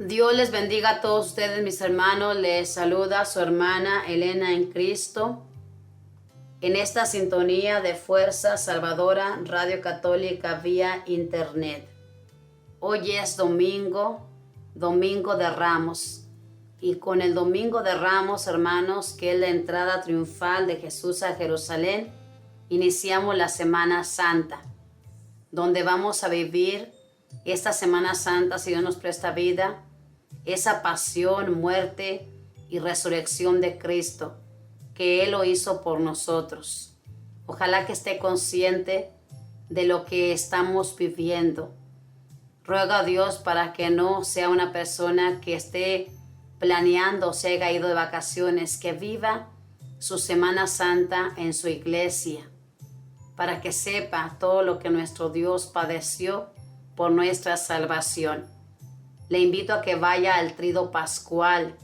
Dios les bendiga a todos ustedes, mis hermanos. Les saluda su hermana Elena en Cristo. En esta sintonía de Fuerza Salvadora Radio Católica vía Internet. Hoy es domingo de Ramos. Y con el Domingo de Ramos, hermanos, que es la entrada triunfal de Jesús a Jerusalén, iniciamos la Semana Santa, donde vamos a vivir esta Semana Santa, si Dios nos presta vida, esa pasión, muerte y resurrección de Cristo, que Él lo hizo por nosotros. Ojalá que esté consciente de lo que estamos viviendo. Ruego a Dios para que no sea una persona que esté planeando o se haya ido de vacaciones, que viva su Semana Santa en su iglesia, para que sepa todo lo que nuestro Dios padeció por nuestra salvación. Le invito a que vaya al Trido Pascual,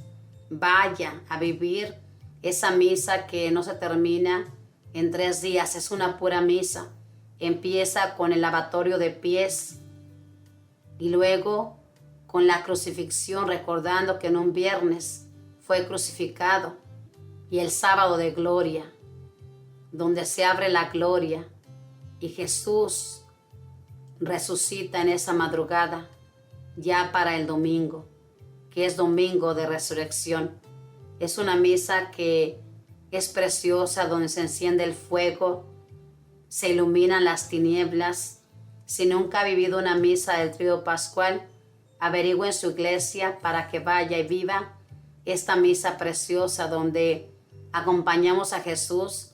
vaya a vivir esa misa que no se termina en 3 días, es una pura misa. Empieza con el lavatorio de pies y luego con la crucifixión, recordando que en un viernes fue crucificado, y el sábado de gloria, donde se abre la gloria y Jesús resucita en esa madrugada ya para el domingo, que es domingo de resurrección. Es una misa que es preciosa, donde se enciende el fuego, se iluminan las tinieblas. Si nunca ha vivido una misa del Tríodo Pascual, averigüe en su iglesia para que vaya y viva esta misa preciosa, donde acompañamos a Jesús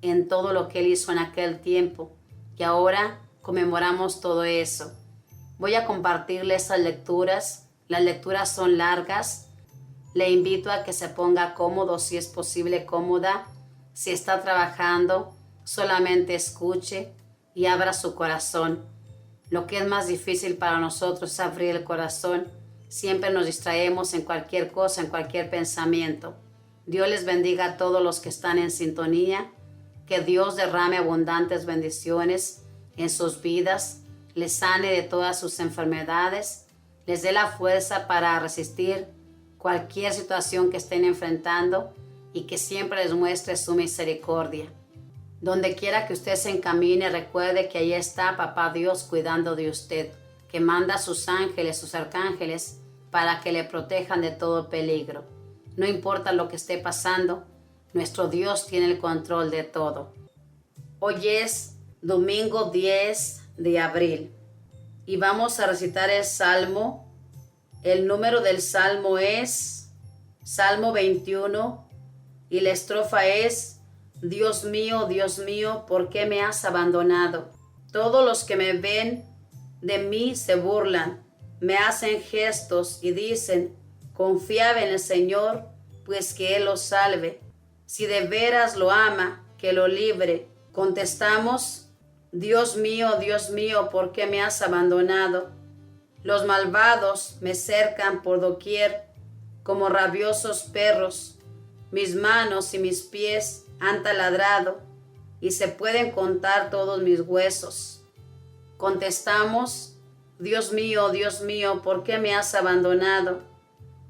en todo lo que Él hizo en aquel tiempo, y ahora conmemoramos todo eso. Voy a compartirles esas lecturas. Las lecturas son largas. Le invito a que se ponga cómodo, si es posible cómoda. Si está trabajando, solamente escuche y abra su corazón. Lo que es más difícil para nosotros es abrir el corazón. Siempre nos distraemos en cualquier cosa, en cualquier pensamiento. Dios les bendiga a todos los que están en sintonía. Que Dios derrame abundantes bendiciones en sus vidas, les sane de todas sus enfermedades, les dé la fuerza para resistir cualquier situación que estén enfrentando, y que siempre les muestre su misericordia. Donde quiera que usted se encamine, recuerde que ahí está Papá Dios cuidando de usted, que manda a sus ángeles, sus arcángeles, para que le protejan de todo peligro. No importa lo que esté pasando, nuestro Dios tiene el control de todo. Hoy es domingo 10 de abril y vamos a recitar el Salmo. El número del Salmo es Salmo 21 y la estrofa es: Dios mío, ¿por qué me has abandonado? Todos los que me ven de mí se burlan, me hacen gestos y dicen: confiad en el Señor, pues que Él lo salve. Si de veras lo ama, que lo libre. Contestamos: Dios mío, ¿por qué me has abandonado? Los malvados me cercan por doquier, como rabiosos perros. Mis manos y mis pies han taladrado, y se pueden contar todos mis huesos. Contestamos: Dios mío, ¿por qué me has abandonado?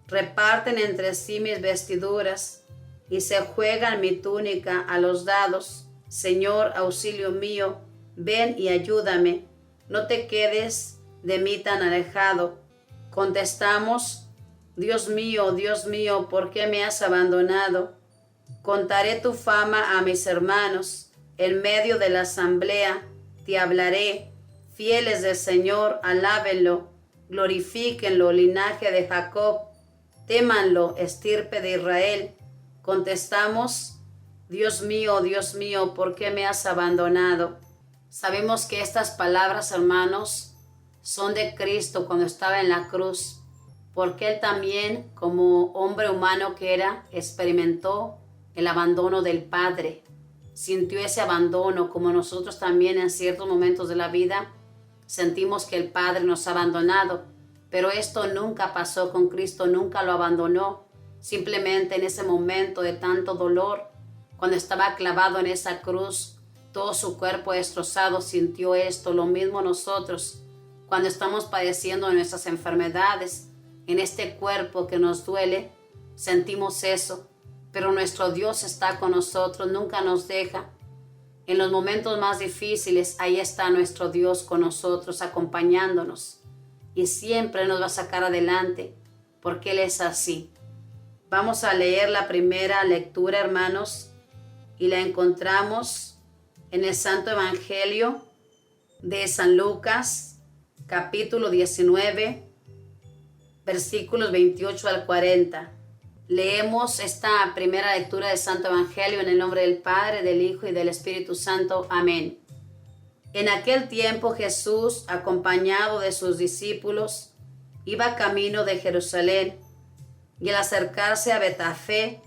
Reparten entre sí mis vestiduras, y se juegan mi túnica a los dados. Señor, auxilio mío, ven y ayúdame, no te quedes de mí tan alejado. Contestamos: Dios mío, ¿por qué me has abandonado? Contaré tu fama a mis hermanos, en medio de la asamblea te hablaré. Fieles del Señor, alábenlo, glorifíquenlo, linaje de Jacob, témanlo, estirpe de Israel. Contestamos: Dios mío, ¿por qué me has abandonado? Sabemos que estas palabras, hermanos, son de Cristo cuando estaba en la cruz, porque Él también, como hombre humano que era, experimentó el abandono del Padre. Sintió ese abandono, como nosotros también en ciertos momentos de la vida sentimos que el Padre nos ha abandonado, pero esto nunca pasó con Cristo, nunca lo abandonó. Simplemente en ese momento de tanto dolor, cuando estaba clavado en esa cruz, todo su cuerpo destrozado, sintió esto. Lo mismo nosotros, cuando estamos padeciendo nuestras enfermedades, en este cuerpo que nos duele, sentimos eso, pero nuestro Dios está con nosotros, nunca nos deja. En los momentos más difíciles, ahí está nuestro Dios con nosotros, acompañándonos, y siempre nos va a sacar adelante, porque Él es así. Vamos a leer la primera lectura, hermanos, y la encontramos en el Santo Evangelio de San Lucas, capítulo 19, versículos 28 al 40. Leemos esta primera lectura del Santo Evangelio en el nombre del Padre, del Hijo y del Espíritu Santo. Amén. En aquel tiempo Jesús, acompañado de sus discípulos, iba camino de Jerusalén, y al acercarse a Betafé,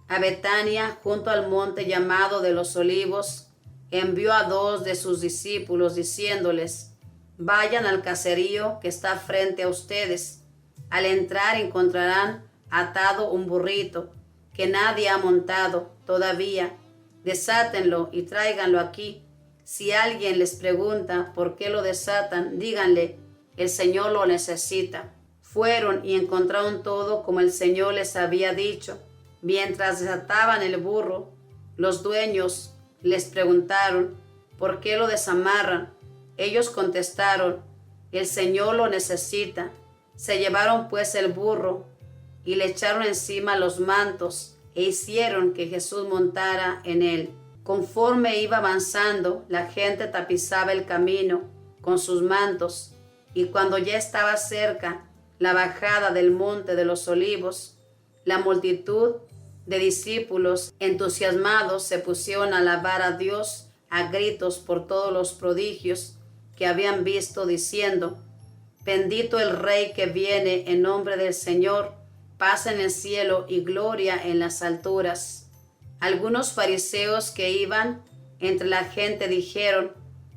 a Betania, junto al monte llamado de los Olivos, envió a 2 de sus discípulos, diciéndoles: vayan al caserío que está frente a ustedes. Al entrar encontrarán atado un burrito que nadie ha montado todavía. Desátenlo y tráiganlo aquí. Si alguien les pregunta por qué lo desatan, díganle: el Señor lo necesita. Fueron y encontraron todo como el Señor les había dicho. Mientras desataban el burro, los dueños les preguntaron: ¿por qué lo desamarran? Ellos contestaron: el Señor lo necesita. Se llevaron pues el burro y le echaron encima los mantos e hicieron que Jesús montara en él. Conforme iba avanzando, la gente tapizaba el camino con sus mantos, y cuando ya estaba cerca la bajada del monte de los Olivos, la multitud de discípulos entusiasmados se pusieron a alabar a Dios a gritos por todos los prodigios que habían visto, diciendo: bendito el Rey que viene en nombre del Señor, paz en el cielo y gloria en las alturas. Algunos fariseos que iban entre la gente dijeron: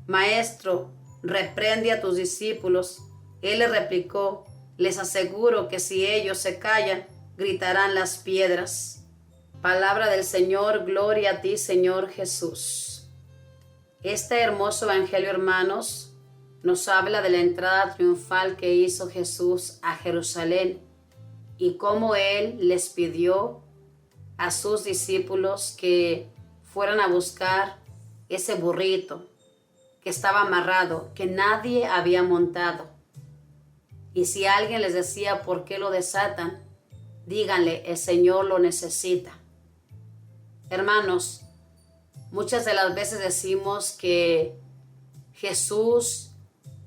Maestro, reprende a tus discípulos. Él le replicó: les aseguro que si ellos se callan, gritarán las piedras. Palabra del Señor, gloria a ti, Señor Jesús. Este hermoso evangelio, hermanos, nos habla de la entrada triunfal que hizo Jesús a Jerusalén y cómo Él les pidió a sus discípulos que fueran a buscar ese burrito que estaba amarrado, que nadie había montado. Y si alguien les decía por qué lo desatan, díganle: el Señor lo necesita. Hermanos, muchas de las veces decimos que Jesús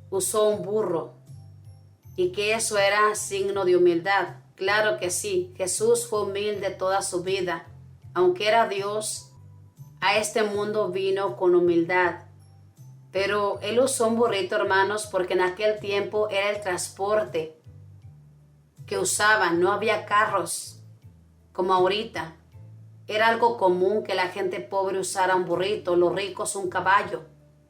usó un burro y que eso era signo de humildad. Claro que sí, Jesús fue humilde toda su vida. Aunque era Dios, a este mundo vino con humildad. Pero Él usó un burrito, hermanos, porque en aquel tiempo era el transporte que usaban. No había carros como ahorita. Era algo común que la gente pobre usara un burrito, los ricos un caballo.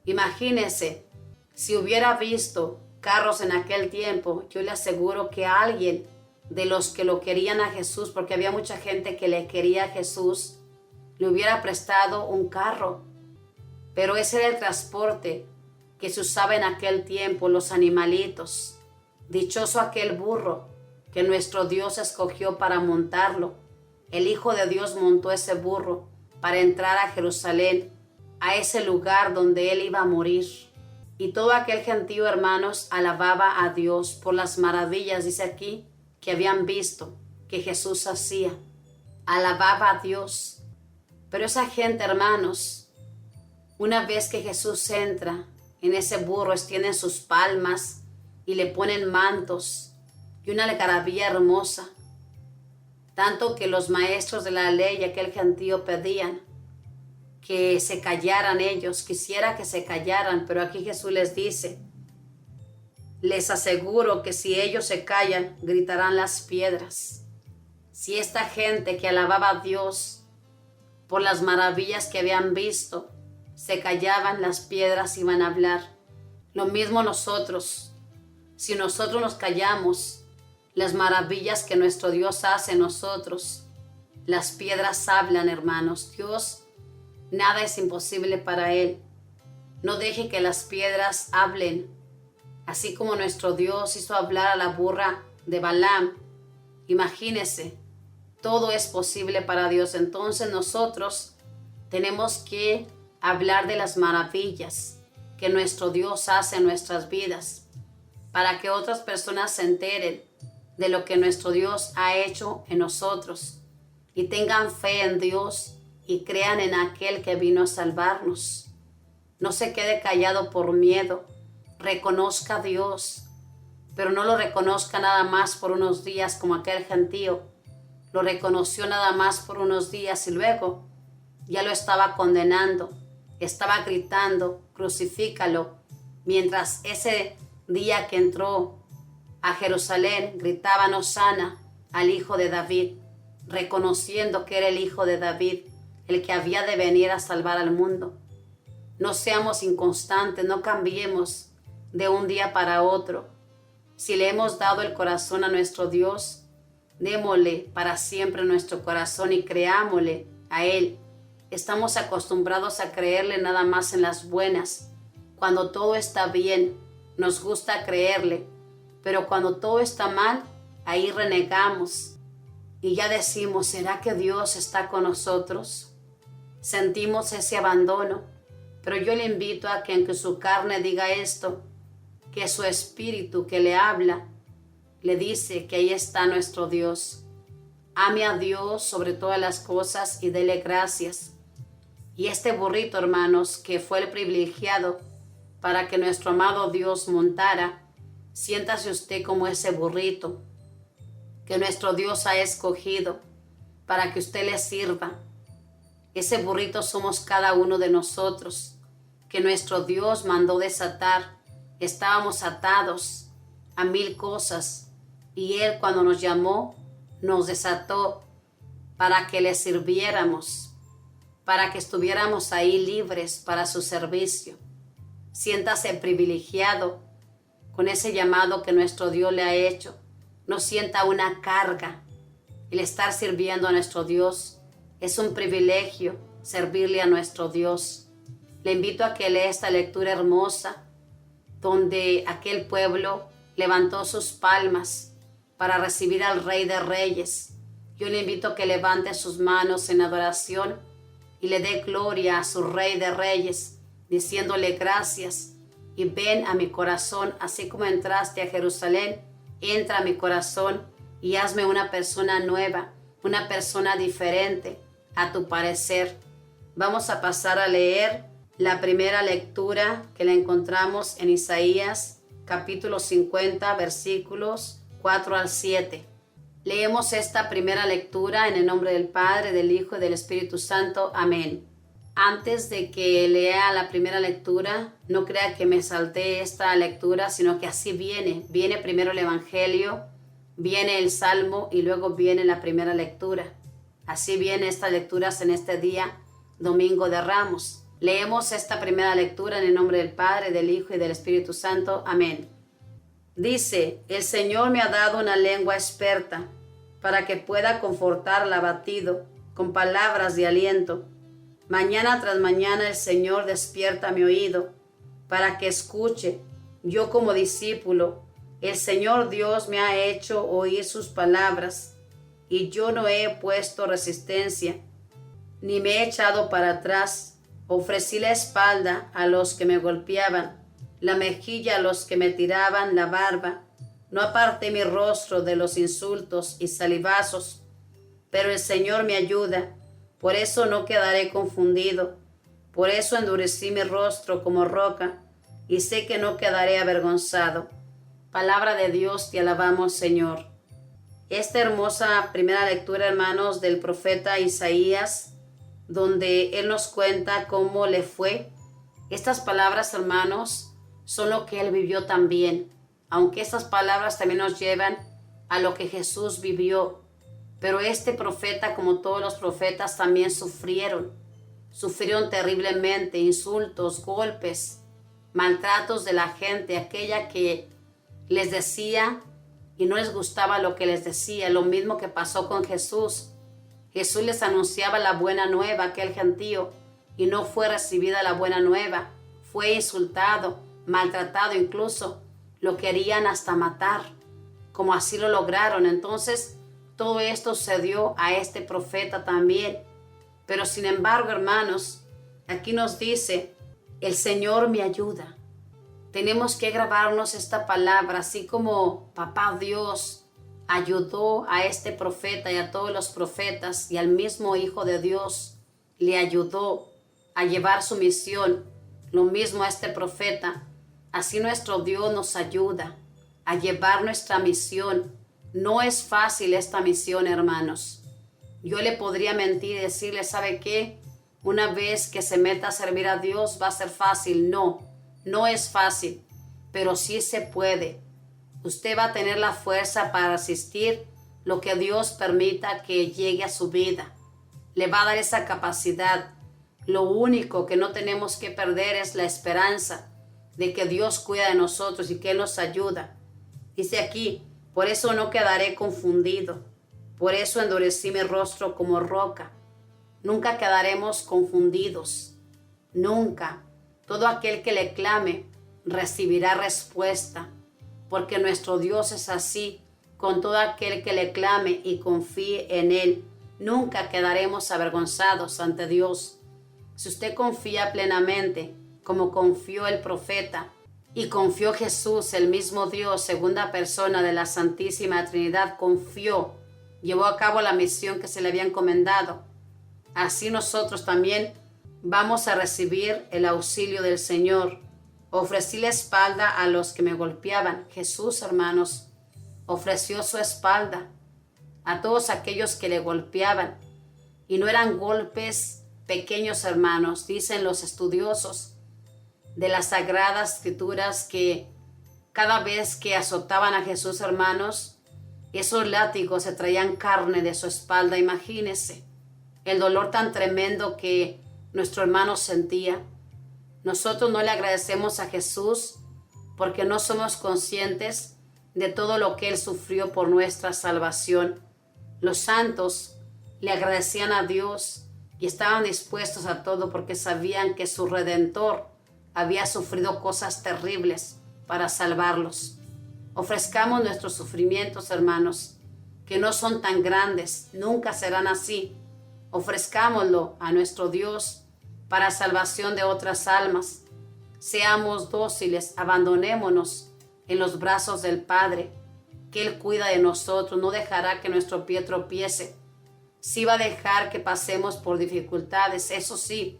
Imagínense, si hubiera visto carros en aquel tiempo, yo le aseguro que alguien de los que lo querían a Jesús, porque había mucha gente que le quería a Jesús, le hubiera prestado un carro. Pero ese era el transporte que se usaba en aquel tiempo, los animalitos. Dichoso aquel burro que nuestro Dios escogió para montarlo. El Hijo de Dios montó ese burro para entrar a Jerusalén, a ese lugar donde Él iba a morir. Y todo aquel gentío, hermanos, alababa a Dios por las maravillas, dice aquí, que habían visto que Jesús hacía. Alababa a Dios. Pero esa gente, hermanos, una vez que Jesús entra en ese burro, extienden sus palmas y le ponen mantos y una algarabía hermosa. Tanto que los maestros de la ley y aquel gentío pedían que se callaran ellos, quisiera que se callaran, pero aquí Jesús les dice: les aseguro que si ellos se callan, gritarán las piedras. Si esta gente que alababa a Dios por las maravillas que habían visto, se callaban, las piedras iban a hablar. Lo mismo nosotros. Si nosotros nos callamos, las maravillas que nuestro Dios hace en nosotros, las piedras hablan, hermanos. Dios, nada es imposible para Él. No deje que las piedras hablen. Así como nuestro Dios hizo hablar a la burra de Balaam. Imagínese, todo es posible para Dios. Entonces nosotros tenemos que hablar de las maravillas que nuestro Dios hace en nuestras vidas, para que otras personas se enteren de lo que nuestro Dios ha hecho en nosotros y tengan fe en Dios y crean en aquel que vino a salvarnos. No se quede callado por miedo, reconozca a Dios, pero no lo reconozca nada más por unos días como aquel gentío. Lo reconoció nada más por unos días y luego ya lo estaba condenando, estaba gritando, crucifícalo, mientras ese día que entró a Jerusalén gritaban hosana al Hijo de David, reconociendo que era el Hijo de David, el que había de venir a salvar al mundo. No seamos inconstantes, no cambiemos de un día para otro. Si le hemos dado el corazón a nuestro Dios, démosle para siempre nuestro corazón y creámosle a Él. Estamos acostumbrados a creerle nada más en las buenas. Cuando todo está bien, nos gusta creerle, pero cuando todo está mal, ahí renegamos y ya decimos, ¿será que Dios está con nosotros? Sentimos ese abandono, pero yo le invito a que aunque su carne diga esto, que su espíritu que le habla, le dice que ahí está nuestro Dios. Ame a Dios sobre todas las cosas y dele gracias. Y este burrito, hermanos, que fue el privilegiado para que nuestro amado Dios montara, siéntase usted como ese burrito que nuestro Dios ha escogido para que usted le sirva. Ese burrito somos cada uno de nosotros, que nuestro Dios mandó desatar. Estábamos atados a 1000 cosas y Él cuando nos llamó nos desató para que le sirviéramos, para que estuviéramos ahí libres para su servicio. Siéntase privilegiado con ese llamado que nuestro Dios le ha hecho. No sienta una carga. El estar sirviendo a nuestro Dios es un privilegio, servirle a nuestro Dios. Le invito a que lea esta lectura hermosa donde aquel pueblo levantó sus palmas para recibir al Rey de Reyes. Yo le invito a que levante sus manos en adoración y le dé gloria a su Rey de Reyes, diciéndole gracias y ven a mi corazón, así como entraste a Jerusalén, entra a mi corazón y hazme una persona nueva, una persona diferente a tu parecer. Vamos a pasar a leer la primera lectura que la encontramos en Isaías capítulo 50 versículos 4 al 7. Leemos esta primera lectura en el nombre del Padre, del Hijo y del Espíritu Santo. Amén. Antes de que lea la primera lectura, no crea que me salté esta lectura, sino que así viene. Viene primero el Evangelio, viene el Salmo y luego viene la primera lectura. Así vienen estas lecturas en este día, Domingo de Ramos. Leemos esta primera lectura en el nombre del Padre, del Hijo y del Espíritu Santo. Amén. Dice, el Señor me ha dado una lengua experta para que pueda confortar al abatido con palabras de aliento. Mañana tras mañana el Señor despierta mi oído para que escuche. Yo como discípulo, el Señor Dios me ha hecho oír sus palabras y yo no he puesto resistencia ni me he echado para atrás. Ofrecí la espalda a los que me golpeaban, la mejilla a los que me tiraban la barba. No aparté mi rostro de los insultos y salivazos, pero el Señor me ayuda. Por eso no quedaré confundido. Por eso endurecí mi rostro como roca y sé que no quedaré avergonzado. Palabra de Dios, te alabamos, Señor. Esta hermosa primera lectura, hermanos, del profeta Isaías, donde él nos cuenta cómo le fue. Estas palabras, hermanos, son lo que él vivió también, aunque estas palabras también nos llevan a lo que Jesús vivió. Pero este profeta, como todos los profetas, también sufrieron terriblemente, insultos, golpes, maltratos de la gente, aquella que les decía y no les gustaba lo que les decía, lo mismo que pasó con Jesús. Jesús les anunciaba la buena nueva a aquel gentío y no fue recibida la buena nueva. Fue insultado, maltratado, incluso lo querían hasta matar. como así lo lograron. Entonces, todo esto sucedió a este profeta también. Pero sin embargo, hermanos, aquí nos dice, el Señor me ayuda. Tenemos que grabarnos esta palabra, así como Papá Dios ayudó a este profeta y a todos los profetas, y al mismo Hijo de Dios le ayudó a llevar su misión, lo mismo a este profeta. Así nuestro Dios nos ayuda a llevar nuestra misión. No es fácil esta misión, hermanos. Yo le podría mentir y decirle, ¿sabe qué? Una vez que se meta a servir a Dios va a ser fácil. No, no es fácil, pero sí se puede. Usted va a tener la fuerza para resistir lo que Dios permita que llegue a su vida. Le va a dar esa capacidad. Lo único que no tenemos que perder es la esperanza de que Dios cuida de nosotros y que Él nos ayuda. Dice aquí, por eso no quedaré confundido. Por eso endurecí mi rostro como roca. Nunca quedaremos confundidos. Nunca. Todo aquel que le clame recibirá respuesta. Porque nuestro Dios es así. Con todo aquel que le clame y confíe en Él, nunca quedaremos avergonzados ante Dios. Si usted confía plenamente, como confió el profeta, y confió Jesús, el mismo Dios, segunda persona de la Santísima Trinidad, confió, llevó a cabo la misión que se le había encomendado. Así nosotros también vamos a recibir el auxilio del Señor. Ofrecí la espalda a los que me golpeaban. Jesús, hermanos, ofreció su espalda a todos aquellos que le golpeaban. Y no eran golpes pequeños, hermanos, dicen los estudiosos de las Sagradas Escrituras, que cada vez que azotaban a Jesús, hermanos, esos látigos se traían carne de su espalda. Imagínense el dolor tan tremendo que nuestro hermano sentía. Nosotros no le agradecemos a Jesús porque no somos conscientes de todo lo que Él sufrió por nuestra salvación. Los santos le agradecían a Dios y estaban dispuestos a todo porque sabían que su Redentor había sufrido cosas terribles para salvarlos. Ofrezcamos nuestros sufrimientos, hermanos, que no son tan grandes, nunca serán así. Ofrezcámoslo a nuestro Dios para salvación de otras almas. Seamos dóciles, abandonémonos en los brazos del Padre, que Él cuida de nosotros, no dejará que nuestro pie tropiece. Sí va a dejar que pasemos por dificultades, eso sí,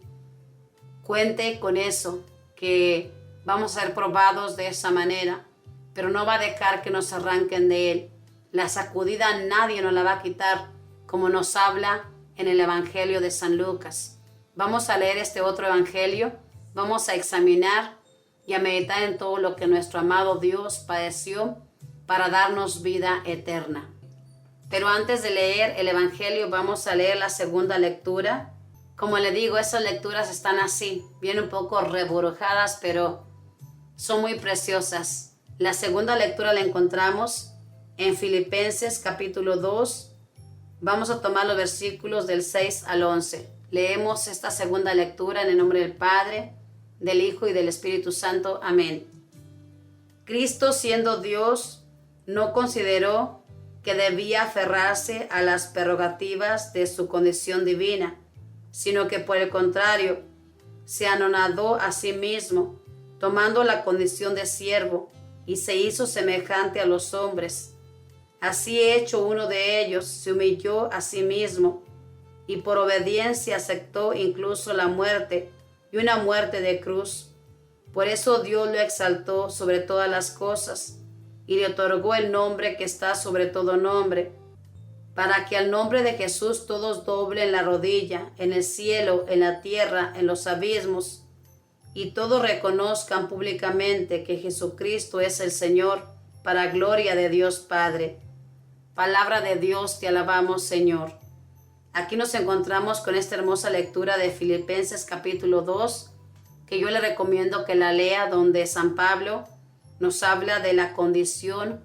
cuente con eso, que vamos a ser probados de esa manera, pero no va a dejar que nos arranquen de Él. La sacudida nadie nos la va a quitar, como nos habla en el Evangelio de San Lucas. Vamos a leer este otro Evangelio, vamos a examinar y a meditar en todo lo que nuestro amado Dios padeció para darnos vida eterna. Pero antes de leer el Evangelio, vamos a leer la segunda lectura. Como le digo, esas lecturas están así, bien un poco reburujadas, pero son muy preciosas. La segunda lectura la encontramos en Filipenses capítulo 2. Vamos a tomar los versículos del 6 al 11. Leemos esta segunda lectura en el nombre del Padre, del Hijo y del Espíritu Santo. Amén. Cristo, siendo Dios, no consideró que debía aferrarse a las prerrogativas de su condición divina, sino que por el contrario, se anonadó a sí mismo, tomando la condición de siervo, y se hizo semejante a los hombres. Así hecho uno de ellos, se humilló a sí mismo, y por obediencia aceptó incluso la muerte, y una muerte de cruz. Por eso Dios lo exaltó sobre todas las cosas, y le otorgó el nombre que está sobre todo nombre, para que al nombre de Jesús todos doblen la rodilla, en el cielo, en la tierra, en los abismos, y todos reconozcan públicamente que Jesucristo es el Señor, para gloria de Dios Padre. Palabra de Dios, te alabamos, Señor. Aquí nos encontramos con esta hermosa lectura de Filipenses capítulo 2, que yo le recomiendo que la lea, donde San Pablo nos habla de la condición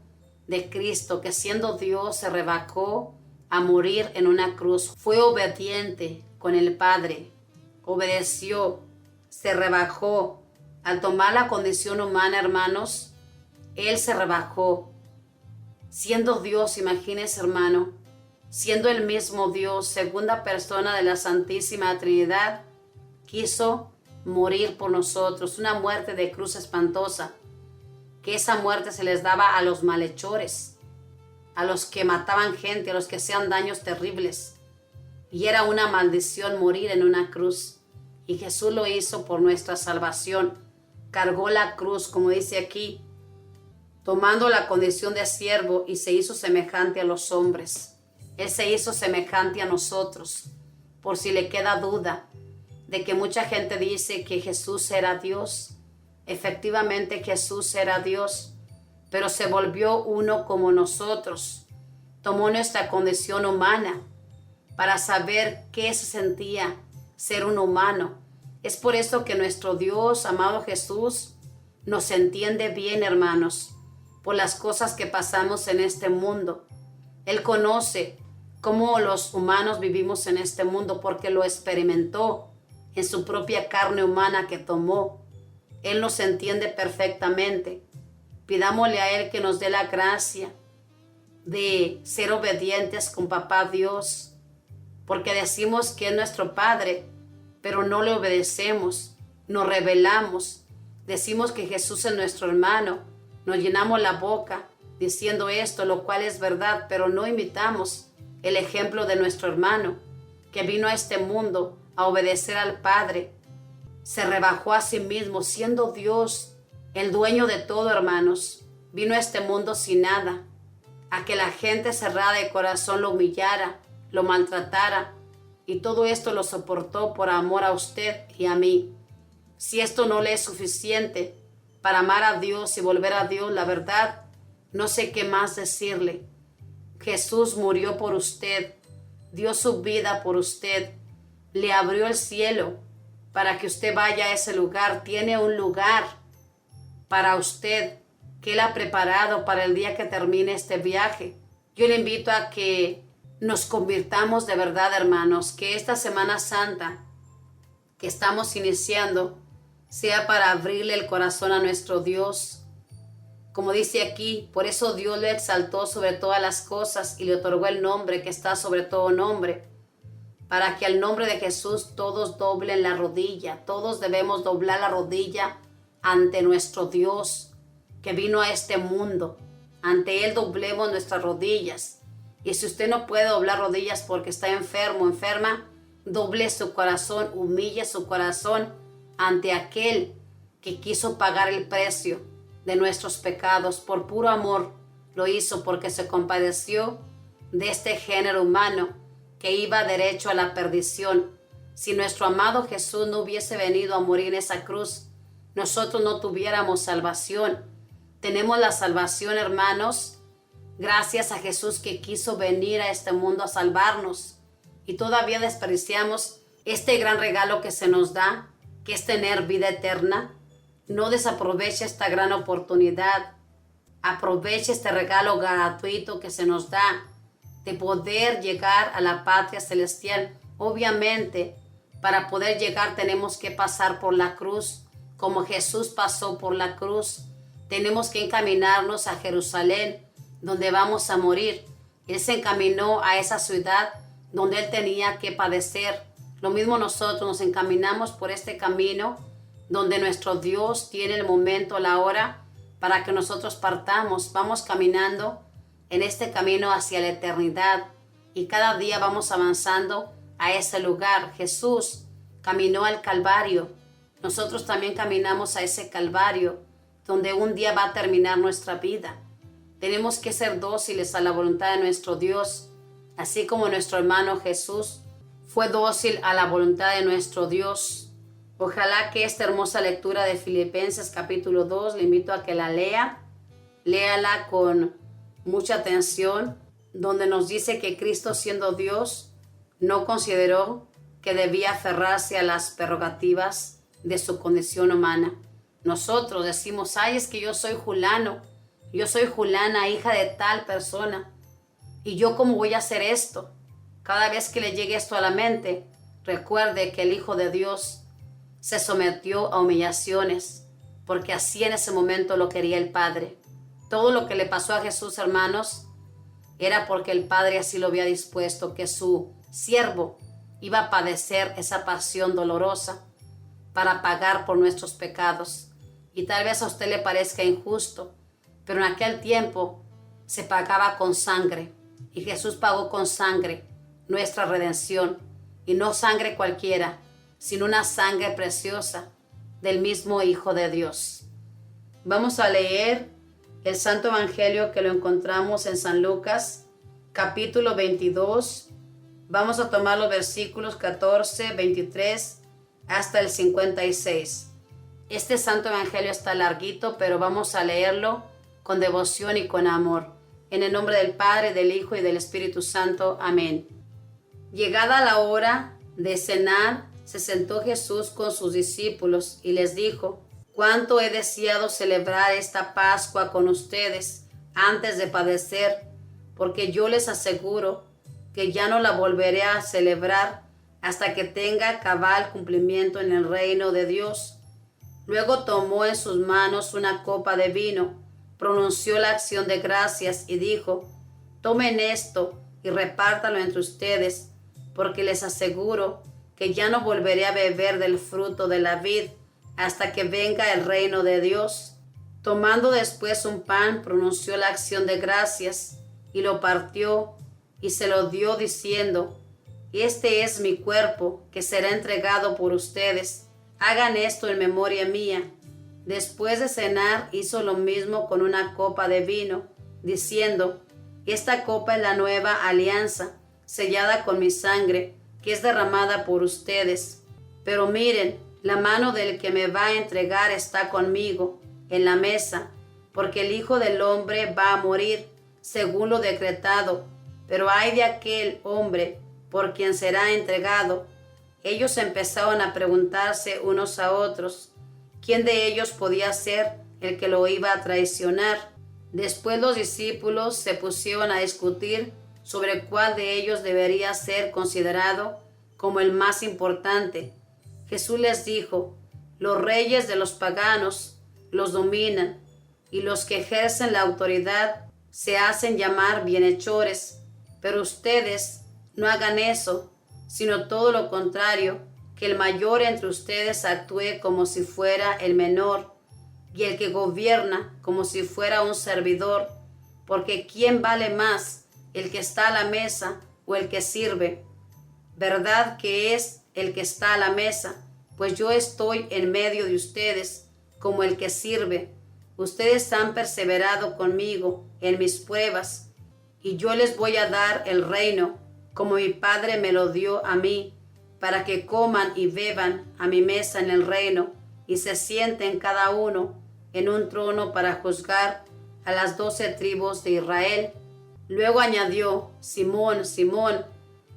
de Cristo, que siendo Dios se rebajó a morir en una cruz. Fue obediente con el Padre, obedeció, se rebajó. Al tomar la condición humana, hermanos, Él se rebajó. Siendo Dios, imagínese, hermano, siendo el mismo Dios, segunda persona de la Santísima Trinidad, quiso morir por nosotros, una muerte de cruz espantosa, que esa muerte se les daba a los malhechores, a los que mataban gente, a los que hacían daños terribles. Y era una maldición morir en una cruz. Y Jesús lo hizo por nuestra salvación. Cargó la cruz, como dice aquí, tomando la condición de siervo, y se hizo semejante a los hombres. Él se hizo semejante a nosotros. Por si le queda duda de que mucha gente dice que Jesús era Dios. Efectivamente Jesús era Dios, pero se volvió uno como nosotros. Tomó nuestra condición humana para saber qué se sentía ser un humano. Es por eso que nuestro Dios, amado Jesús, nos entiende bien, hermanos, por las cosas que pasamos en este mundo. Él conoce cómo los humanos vivimos en este mundo porque lo experimentó en su propia carne humana que tomó. Él nos entiende perfectamente. Pidámosle a Él que nos dé la gracia de ser obedientes con Papá Dios, porque decimos que es nuestro Padre, pero no le obedecemos, nos rebelamos, decimos que Jesús es nuestro hermano, nos llenamos la boca diciendo esto, lo cual es verdad, pero no imitamos el ejemplo de nuestro hermano, que vino a este mundo a obedecer al Padre. Se rebajó a sí mismo, siendo Dios, el dueño de todo, hermanos. Vino a este mundo sin nada, a que la gente cerrada de corazón lo humillara, lo maltratara, y todo esto lo soportó por amor a usted y a mí. Si esto no le es suficiente para amar a Dios y volver a Dios, la verdad, no sé qué más decirle. Jesús murió por usted, dio su vida por usted, le abrió el cielo para que usted vaya a ese lugar. Tiene un lugar para usted que Él ha preparado para el día que termine este viaje. Yo le invito a que nos convirtamos de verdad, hermanos, que esta Semana Santa que estamos iniciando sea para abrirle el corazón a nuestro Dios. Como dice aquí, por eso Dios le exaltó sobre todas las cosas y le otorgó el nombre que está sobre todo nombre, para que al nombre de Jesús todos doblen la rodilla. Todos debemos doblar la rodilla ante nuestro Dios que vino a este mundo. Ante Él doblemos nuestras rodillas. Y si usted no puede doblar rodillas porque está enfermo, enferma, doble su corazón, humille su corazón ante aquel que quiso pagar el precio de nuestros pecados. Por puro amor lo hizo, porque se compadeció de este género humano que iba derecho a la perdición. Si nuestro amado Jesús no hubiese venido a morir en esa cruz, nosotros no tuviéramos salvación. Tenemos la salvación, hermanos, gracias a Jesús que quiso venir a este mundo a salvarnos. Y todavía desperdiciamos este gran regalo que se nos da, que es tener vida eterna. No desaproveche esta gran oportunidad. Aproveche este regalo gratuito que se nos da de poder llegar a la patria celestial. Obviamente, para poder llegar tenemos que pasar por la cruz, como Jesús pasó por la cruz. Tenemos que encaminarnos a Jerusalén, donde vamos a morir. Él se encaminó a esa ciudad donde Él tenía que padecer. Lo mismo nosotros nos encaminamos por este camino donde nuestro Dios tiene el momento, la hora, para que nosotros partamos. Vamos caminando en este camino hacia la eternidad y cada día vamos avanzando a ese lugar. Jesús caminó al Calvario. Nosotros también caminamos a ese Calvario donde un día va a terminar nuestra vida. Tenemos que ser dóciles a la voluntad de nuestro Dios, así como nuestro hermano Jesús fue dócil a la voluntad de nuestro Dios. Ojalá que esta hermosa lectura de Filipenses capítulo 2, le invito a que la lea. Léala con mucha atención, donde nos dice que Cristo, siendo Dios, no consideró que debía aferrarse a las prerrogativas de su condición humana. Nosotros decimos, ay, es que yo soy Julano, yo soy Julana, hija de tal persona, ¿y yo cómo voy a hacer esto? Cada vez que le llegue esto a la mente, recuerde que el Hijo de Dios se sometió a humillaciones, porque así en ese momento lo quería el Padre. Todo lo que le pasó a Jesús, hermanos, era porque el Padre así lo había dispuesto, que su siervo iba a padecer esa pasión dolorosa para pagar por nuestros pecados. Y tal vez a usted le parezca injusto, pero en aquel tiempo se pagaba con sangre. Y Jesús pagó con sangre nuestra redención. Y no sangre cualquiera, sino una sangre preciosa del mismo Hijo de Dios. Vamos a leer el Santo Evangelio que lo encontramos en San Lucas, capítulo 22. Vamos a tomar los versículos 14, 23 hasta el 56. Este Santo Evangelio está larguito, pero vamos a leerlo con devoción y con amor. En el nombre del Padre, del Hijo y del Espíritu Santo. Amén. Llegada la hora de cenar, se sentó Jesús con sus discípulos y les dijo: «Cuánto he deseado celebrar esta Pascua con ustedes antes de padecer, porque yo les aseguro que ya no la volveré a celebrar hasta que tenga cabal cumplimiento en el reino de Dios». Luego tomó en sus manos una copa de vino, pronunció la acción de gracias y dijo: «Tomen esto y repártalo entre ustedes, porque les aseguro que ya no volveré a beber del fruto de la vid hasta que venga el reino de Dios». Tomando después un pan, pronunció la acción de gracias y lo partió y se lo dio diciendo: «Este es mi cuerpo que será entregado por ustedes. Hagan esto en memoria mía». Después de cenar hizo lo mismo con una copa de vino, diciendo: «Esta copa es la nueva alianza, sellada con mi sangre, que es derramada por ustedes. Pero miren, la mano del que me va a entregar está conmigo en la mesa, porque el Hijo del Hombre va a morir, según lo decretado, pero ay de aquel hombre por quien será entregado». Ellos empezaron a preguntarse unos a otros quién de ellos podía ser el que lo iba a traicionar. Después los discípulos se pusieron a discutir sobre cuál de ellos debería ser considerado como el más importante. Jesús les dijo: «Los reyes de los paganos los dominan, y los que ejercen la autoridad se hacen llamar bienhechores, pero ustedes no hagan eso, sino todo lo contrario, que el mayor entre ustedes actúe como si fuera el menor, y el que gobierna como si fuera un servidor, porque ¿quién vale más, el que está a la mesa o el que sirve? Verdad que es el que está a la mesa, pues yo estoy en medio de ustedes como el que sirve. Ustedes han perseverado conmigo en mis pruebas, y yo les voy a dar el reino, como mi Padre me lo dio a mí, para que coman y beban a mi mesa en el reino, y se sienten cada uno en un trono para juzgar a las 12 tribus de Israel». Luego añadió: «Simón, Simón,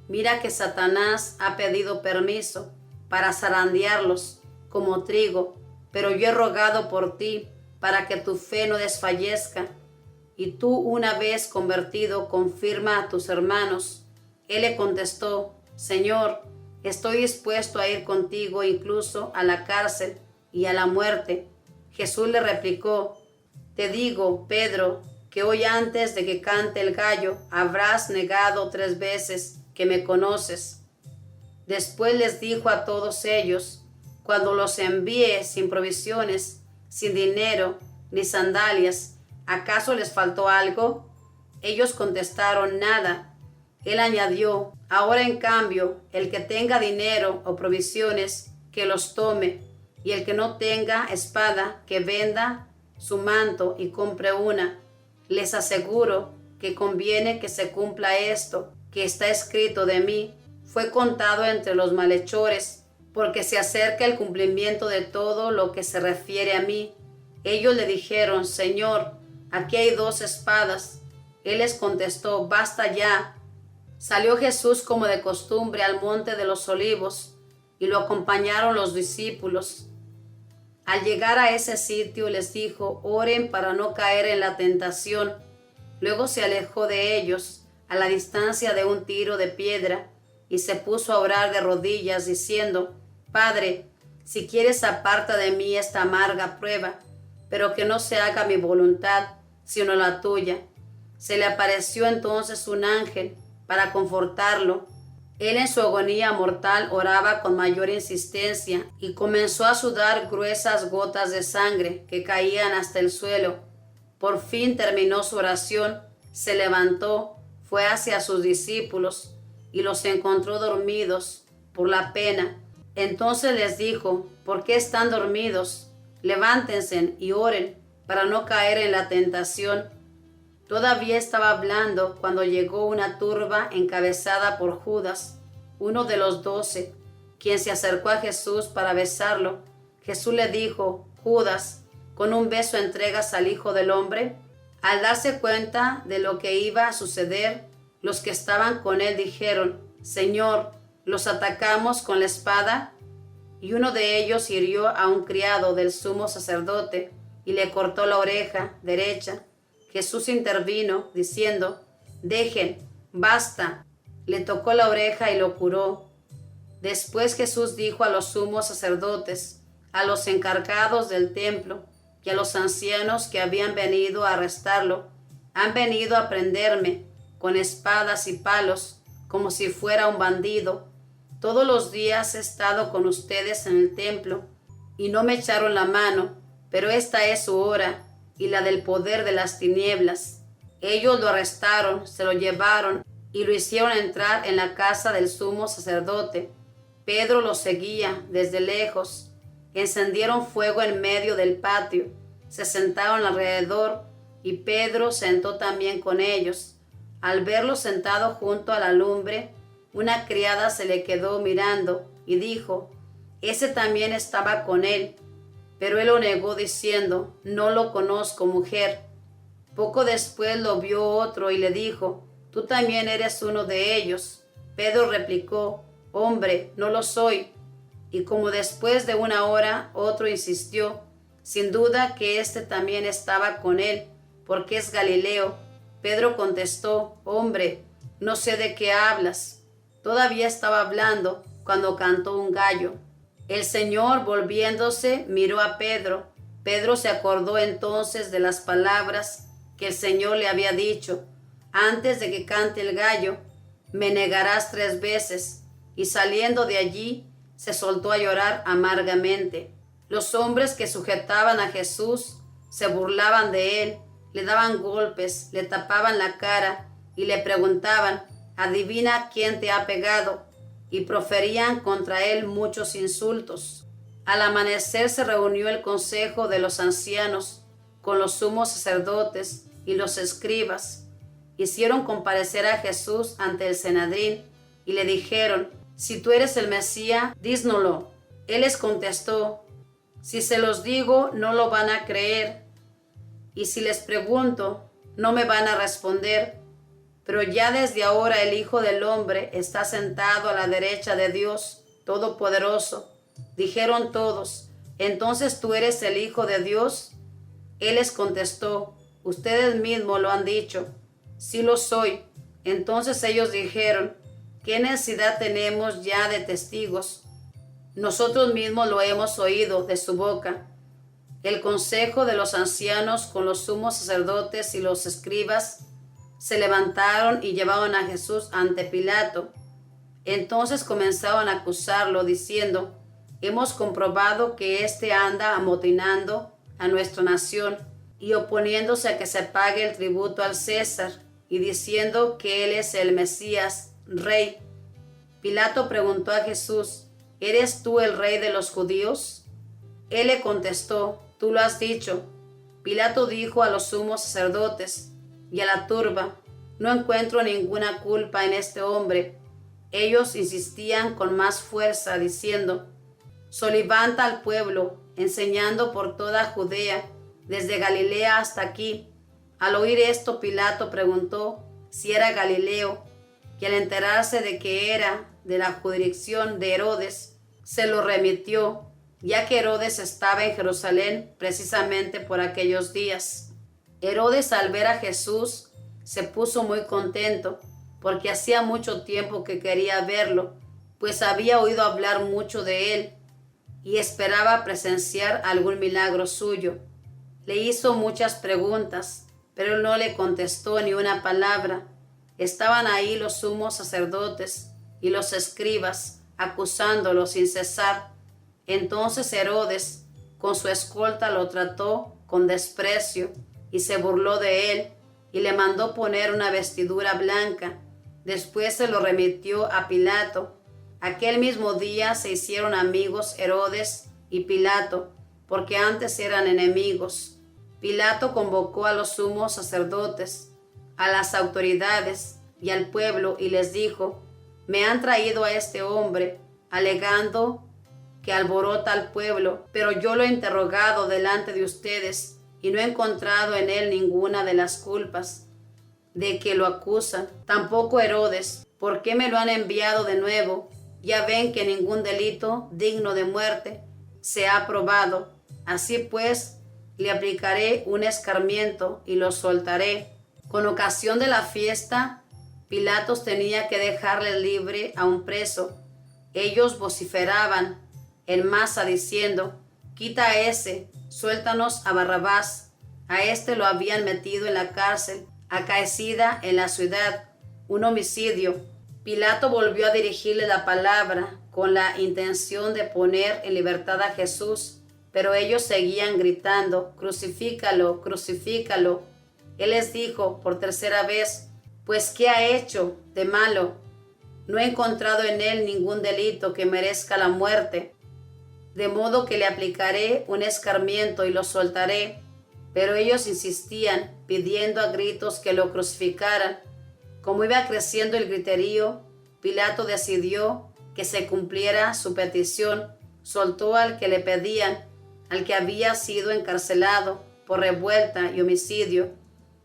mira que Satanás ha pedido permiso para zarandearlos como trigo, pero yo he rogado por ti para que tu fe no desfallezca, y tú, una vez convertido, confirma a tus hermanos». Él le contestó: «Señor, estoy dispuesto a ir contigo incluso a la cárcel y a la muerte». Jesús le replicó: «Te digo, Pedro, que hoy antes de que cante el gallo habrás negado 3 veces que me conoces». Después les dijo a todos ellos: «Cuando los envié sin provisiones, sin dinero ni sandalias, ¿acaso les faltó algo?». Ellos contestaron: «Nada». Él añadió: «Ahora en cambio, el que tenga dinero o provisiones, que los tome, y el que no tenga espada, que venda su manto y compre una. Les aseguro que conviene que se cumpla esto que está escrito de mí. Fue contado entre los malhechores, porque se acerca el cumplimiento de todo lo que se refiere a mí». Ellos le dijeron: «Señor, aquí hay 2 espadas». Él les contestó: «Basta ya». Salió Jesús como de costumbre al monte de los Olivos, y lo acompañaron los discípulos. Al llegar a ese sitio les dijo: «Oren para no caer en la tentación». Luego se alejó de ellos a la distancia de un tiro de piedra y se puso a orar de rodillas diciendo: «Padre, si quieres, aparta de mí esta amarga prueba, pero que no se haga mi voluntad, sino la tuya. Se le apareció entonces un ángel para confortarlo. Él en su agonía mortal oraba con mayor insistencia y comenzó a sudar gruesas gotas de sangre que caían hasta el suelo. Por fin terminó su oración, se levantó, fue hacia sus discípulos y los encontró dormidos por la pena. Entonces les dijo: ¿por qué están dormidos? Levántense y oren para no caer en la tentación. Todavía estaba hablando cuando llegó una turba encabezada por Judas, uno de los 12, quien se acercó a Jesús para besarlo. Jesús le dijo: Judas, ¿con un beso entregas al Hijo del Hombre? Al darse cuenta de lo que iba a suceder, los que estaban con él dijeron: Señor, ¿los atacamos con la espada? Y uno de ellos hirió a un criado del sumo sacerdote y le cortó la oreja derecha. Jesús intervino diciendo: dejen, basta. Le tocó la oreja y lo curó. Después Jesús dijo a los sumos sacerdotes, a los encargados del templo y a los ancianos que habían venido a arrestarlo: han venido a prenderme con espadas y palos como si fuera un bandido. Todos los días he estado con ustedes en el templo y no me echaron la mano, pero esta es su hora y la del poder de las tinieblas. Ellos lo arrestaron, se lo llevaron y lo hicieron entrar en la casa del sumo sacerdote. Pedro lo seguía desde lejos. Encendieron fuego en medio del patio, se sentaron alrededor y Pedro sentó también con ellos. Al verlo sentado junto a la lumbre, una criada se le quedó mirando y dijo: ese también estaba con él. Pero él lo negó diciendo: no lo conozco, mujer. Poco después lo vio otro y le dijo: tú también eres uno de ellos. Pedro replicó: hombre, no lo soy. Y como después de una hora otro insistió: sin duda que éste también estaba con él, porque es Galileo. Pedro contestó: hombre, no sé de qué hablas. Todavía estaba hablando cuando cantó un gallo. El Señor, volviéndose, miró a Pedro. Pedro se acordó entonces de las palabras que el Señor le había dicho: antes de que cante el gallo, me negarás 3 veces. Y saliendo de allí, se soltó a llorar amargamente. Los hombres que sujetaban a Jesús se burlaban de él, le daban golpes, le tapaban la cara y le preguntaban: adivina quién te ha pegado. Y proferían contra él muchos insultos. Al amanecer se reunió el consejo de los ancianos con los sumos sacerdotes y los escribas. Hicieron comparecer a Jesús ante el Sanedrín y le dijeron: si tú eres el Mesías, dísnoslo. Él les contestó: si se los digo, no lo van a creer, y si les pregunto, no me van a responder. Pero ya desde ahora el Hijo del Hombre está sentado a la derecha de Dios Todopoderoso. Dijeron todos: ¿entonces tú eres el Hijo de Dios? Él les contestó: ustedes mismos lo han dicho. Sí lo soy. Entonces ellos dijeron: ¿qué necesidad tenemos ya de testigos? Nosotros mismos lo hemos oído de su boca. El consejo de los ancianos con los sumos sacerdotes y los escribas se levantaron y llevaron a Jesús ante Pilato. Entonces comenzaron a acusarlo diciendo: hemos comprobado que éste anda amotinando a nuestra nación y oponiéndose a que se pague el tributo al César y diciendo que él es el Mesías, rey. Pilato preguntó a Jesús: ¿eres tú el rey de los judíos? Él le contestó: tú lo has dicho. Pilato dijo a los sumos sacerdotes y a la turba: no encuentro ninguna culpa en este hombre. Ellos insistían con más fuerza diciendo: solivanta al pueblo, enseñando por toda Judea, desde Galilea hasta aquí. Al oír esto, Pilato preguntó si era Galileo, y al enterarse de que era de la jurisdicción de Herodes, se lo remitió, ya que Herodes estaba en Jerusalén precisamente por aquellos días. Herodes, al ver a Jesús, se puso muy contento, porque hacía mucho tiempo que quería verlo, pues había oído hablar mucho de él y esperaba presenciar algún milagro suyo. Le hizo muchas preguntas, pero él no le contestó ni una palabra. Estaban ahí los sumos sacerdotes y los escribas, acusándolo sin cesar. Entonces Herodes, con su escolta, lo trató con desprecio y se burló de él y le mandó poner una vestidura blanca. Después se lo remitió a Pilato. Aquel mismo día se hicieron amigos Herodes y Pilato, porque antes eran enemigos. Pilato convocó a los sumos sacerdotes, a las autoridades y al pueblo y les dijo: me han traído a este hombre, alegando que alborota al pueblo, pero yo lo he interrogado delante de ustedes y no he encontrado en él ninguna de las culpas de que lo acusan. Tampoco Herodes. ¿Por qué me lo han enviado de nuevo? Ya ven que ningún delito digno de muerte se ha probado. Así pues, le aplicaré un escarmiento y lo soltaré. Con ocasión de la fiesta, Pilatos tenía que dejarle libre a un preso. Ellos vociferaban en masa diciendo: quita a ese, suéltanos a Barrabás. A este lo habían metido en la cárcel acaecida en la ciudad, un homicidio. Pilato volvió a dirigirle la palabra con la intención de poner en libertad a Jesús, pero ellos seguían gritando: crucifícalo, crucifícalo. Él les dijo por tercera vez: pues ¿qué ha hecho de malo? No he encontrado en él ningún delito que merezca la muerte, de modo que le aplicaré un escarmiento y lo soltaré. Pero ellos insistían, pidiendo a gritos que lo crucificaran. Como iba creciendo el griterío, Pilato decidió que se cumpliera su petición. Soltó al que le pedían, al que había sido encarcelado por revuelta y homicidio,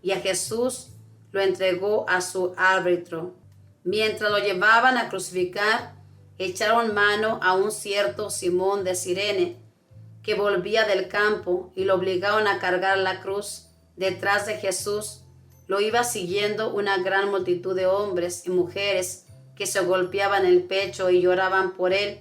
y a Jesús lo entregó a su árbitro. Mientras lo llevaban a crucificar, echaron mano a un cierto Simón de Cirene, que volvía del campo, y lo obligaron a cargar la cruz. Detrás de Jesús lo iba siguiendo una gran multitud de hombres y mujeres que se golpeaban el pecho y lloraban por él.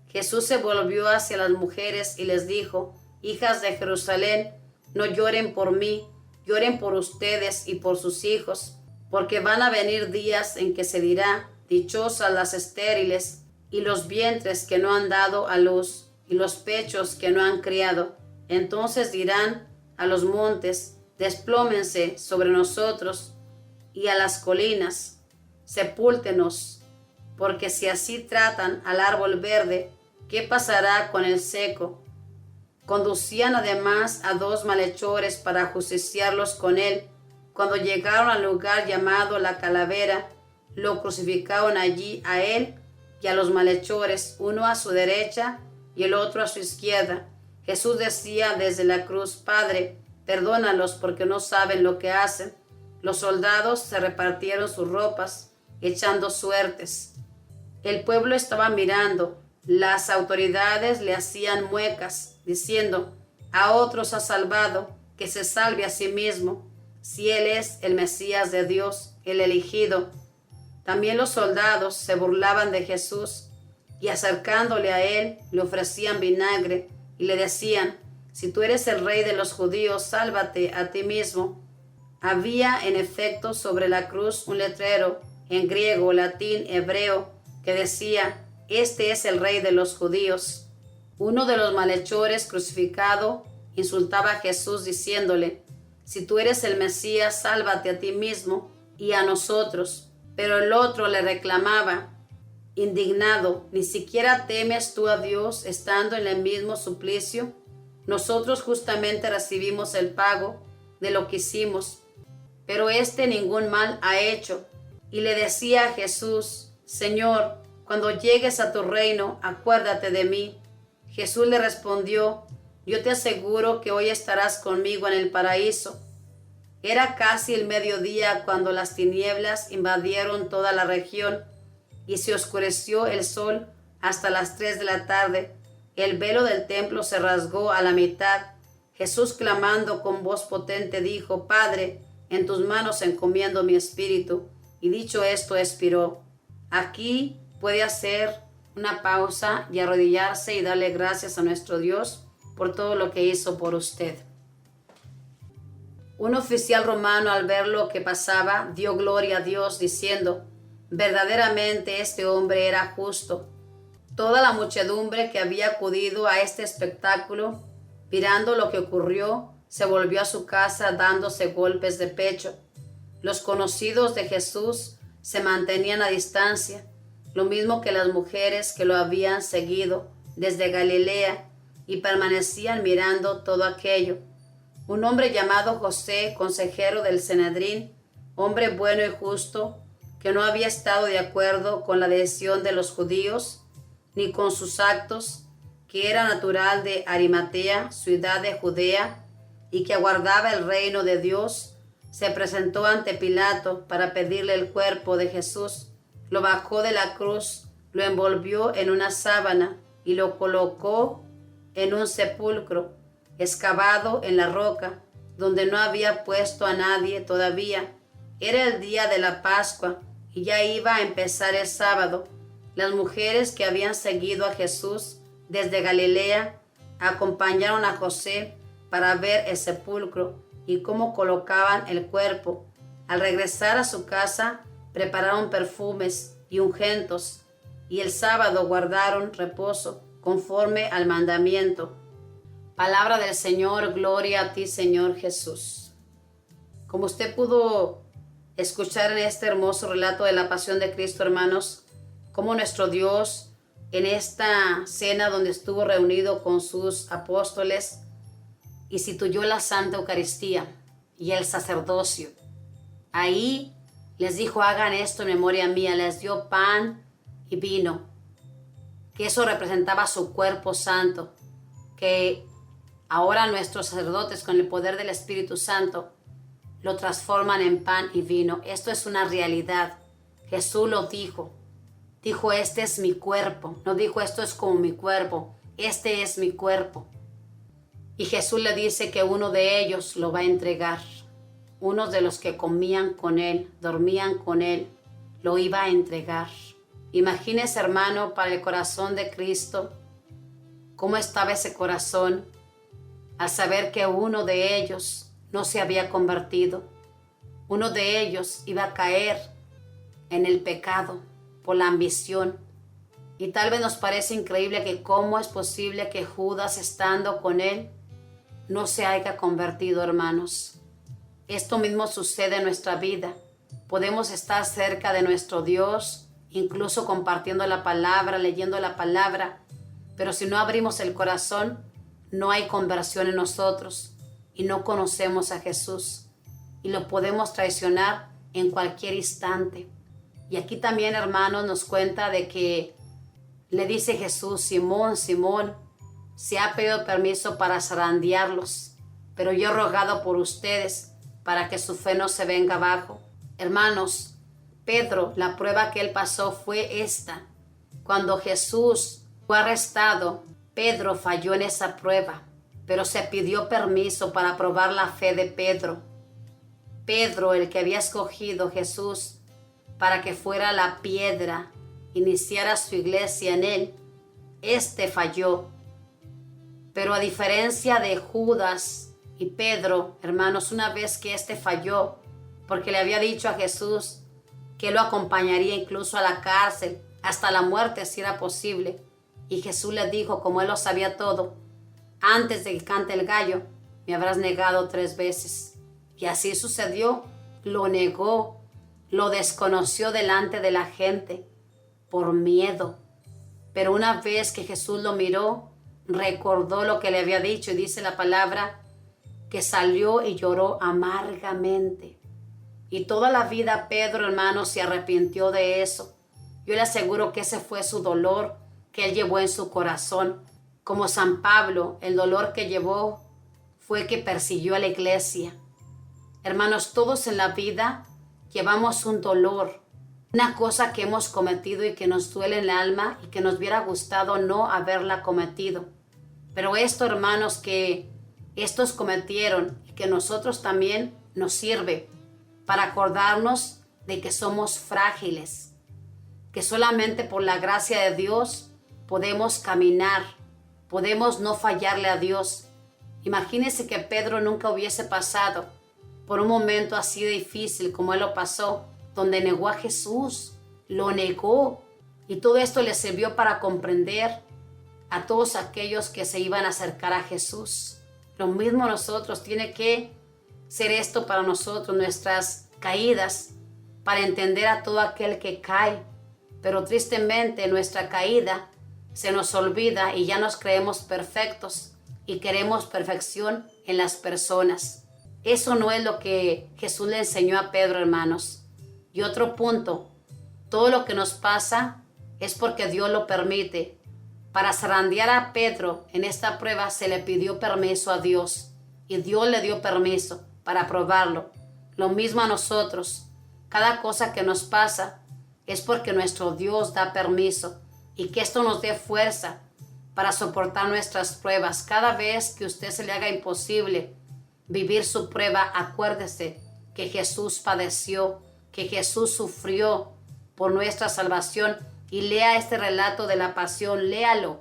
Jesús se volvió hacia las mujeres y les dijo: hijas de Jerusalén, no lloren por mí, lloren por ustedes y por sus hijos, porque van a venir días en que se dirá: dichosas las estériles y los vientres que no han dado a luz, y los pechos que no han criado. Entonces dirán a los montes: desplómense sobre nosotros, y a las colinas: sepúltenos. Porque si así tratan al árbol verde, ¿qué pasará con el seco? Conducían además a 2 malhechores para ajusticiarlos con él. Cuando llegaron al lugar llamado La Calavera, lo crucificaron allí a él y a los malhechores, uno a su derecha y el otro a su izquierda. Jesús decía desde la cruz: Padre, perdónalos porque no saben lo que hacen. Los soldados se repartieron sus ropas, echando suertes. El pueblo estaba mirando. Las autoridades le hacían muecas, diciendo: a otros ha salvado, que se salve a sí mismo, si él es el Mesías de Dios, el elegido. También los soldados se burlaban de Jesús, y acercándole a él le ofrecían vinagre y le decían: si tú eres el rey de los judíos, sálvate a ti mismo. Había en efecto sobre la cruz un letrero en griego, latín, hebreo, que decía: este es el rey de los judíos. Uno de los malhechores crucificado insultaba a Jesús diciéndole: si tú eres el Mesías, sálvate a ti mismo y a nosotros. Pero el otro le reclamaba, indignado: ¿ni siquiera temes tú a Dios estando en el mismo suplicio? Nosotros justamente recibimos el pago de lo que hicimos, pero este ningún mal ha hecho. Y le decía a Jesús: Señor, cuando llegues a tu reino, acuérdate de mí. Jesús le respondió: yo te aseguro que hoy estarás conmigo en el paraíso. Era casi el mediodía cuando las tinieblas invadieron toda la región y se oscureció el sol hasta las 3 de la tarde. El velo del templo se rasgó a la mitad. Jesús, clamando con voz potente, dijo: Padre, en tus manos encomiendo mi espíritu. Y dicho esto, expiró. Aquí puede hacer una pausa y arrodillarse y darle gracias a nuestro Dios por todo lo que hizo por usted. Un oficial romano, al ver lo que pasaba, dio gloria a Dios diciendo: verdaderamente este hombre era justo. Toda la muchedumbre que había acudido a este espectáculo, mirando lo que ocurrió, se volvió a su casa dándose golpes de pecho. Los conocidos de Jesús se mantenían a distancia, lo mismo que las mujeres que lo habían seguido desde Galilea, y permanecían mirando todo aquello. Un hombre llamado José, consejero del Sanedrín, hombre bueno y justo, que no había estado de acuerdo con la decisión de los judíos, ni con sus actos, que era natural de Arimatea, ciudad de Judea, y que aguardaba el reino de Dios, se presentó ante Pilato para pedirle el cuerpo de Jesús. Lo bajó de la cruz, lo envolvió en una sábana y lo colocó en un sepulcro excavado en la roca, donde no había puesto a nadie todavía. Era el día de la Pascua y ya iba a empezar el sábado. Las mujeres que habían seguido a Jesús desde Galilea acompañaron a José para ver el sepulcro y cómo colocaban el cuerpo. Al regresar a su casa, prepararon perfumes y ungüentos, y el sábado guardaron reposo conforme al mandamiento. Palabra del Señor, gloria a ti, Señor Jesús. Como usted pudo escuchar en este hermoso relato de la pasión de Cristo, hermanos, cómo nuestro Dios, en esta cena donde estuvo reunido con sus apóstoles, instituyó la Santa Eucaristía y el sacerdocio. Ahí les dijo: hagan esto en memoria mía. Les dio pan y vino, que eso representaba su cuerpo santo, que ahora nuestros sacerdotes, con el poder del Espíritu Santo, lo transforman en pan y vino. Esto es una realidad. Jesús lo dijo. Dijo: este es mi cuerpo. No dijo: esto es como mi cuerpo. Este es mi cuerpo. Y Jesús le dice que uno de ellos lo va a entregar. Uno de los que comían con él, dormían con él, lo iba a entregar. Imagínese, hermano, para el corazón de Cristo, cómo estaba ese corazón al saber que uno de ellos no se había convertido. Uno de ellos iba a caer en el pecado por la ambición. Y tal vez nos parece increíble que cómo es posible que Judas, estando con él, no se haya convertido, hermanos. Esto mismo sucede en nuestra vida. Podemos estar cerca de nuestro Dios, incluso compartiendo la palabra, leyendo la palabra, pero si no abrimos el corazón, no hay conversión en nosotros y no conocemos a Jesús, y lo podemos traicionar en cualquier instante. Y aquí también, hermanos, nos cuenta de que le dice Jesús: Simón, Simón, se ha pedido permiso para zarandearlos, pero yo he rogado por ustedes para que su fe no se venga abajo. Hermanos, Pedro, la prueba que él pasó fue esta. Cuando Jesús fue arrestado, Pedro falló en esa prueba, pero se pidió permiso para probar la fe de Pedro. Pedro, el que había escogido Jesús para que fuera la piedra, iniciara su iglesia en él, este falló. Pero a diferencia de Judas y Pedro, hermanos, una vez que este falló, porque le había dicho a Jesús que lo acompañaría incluso a la cárcel, hasta la muerte si era posible, y Jesús le dijo, como él lo sabía todo: antes de que cante el gallo, me habrás negado 3 veces. Y así sucedió. Lo negó, lo desconoció delante de la gente por miedo. Pero una vez que Jesús lo miró, recordó lo que le había dicho, y dice la palabra que salió y lloró amargamente. Y toda la vida Pedro, hermano, se arrepintió de eso. Yo le aseguro que ese fue su dolor que él llevó en su corazón. Como San Pablo, el dolor que llevó fue que persiguió a la iglesia. Hermanos, todos en la vida llevamos un dolor, una cosa que hemos cometido y que nos duele en el alma y que nos hubiera gustado no haberla cometido. Pero esto, hermanos, que estos cometieron y que nosotros también nos sirve para acordarnos de que somos frágiles, que solamente por la gracia de Dios podemos caminar, podemos no fallarle a Dios. Imagínense que Pedro nunca hubiese pasado por un momento así de difícil como él lo pasó, donde negó a Jesús, lo negó. Y todo esto le sirvió para comprender a todos aquellos que se iban a acercar a Jesús. Lo mismo nosotros, tiene que ser esto para nosotros, nuestras caídas, para entender a todo aquel que cae. Pero tristemente nuestra caída se nos olvida y ya nos creemos perfectos y queremos perfección en las personas. Eso no es lo que Jesús le enseñó a Pedro, hermanos. Y otro punto, todo lo que nos pasa es porque Dios lo permite. Para zarandear a Pedro en esta prueba se le pidió permiso a Dios y Dios le dio permiso para probarlo. Lo mismo a nosotros. Cada cosa que nos pasa es porque nuestro Dios da permiso y que esto nos dé fuerza para soportar nuestras pruebas. Cada vez que a usted se le haga imposible vivir su prueba, acuérdese que Jesús padeció, que Jesús sufrió por nuestra salvación, y lea este relato de la pasión, léalo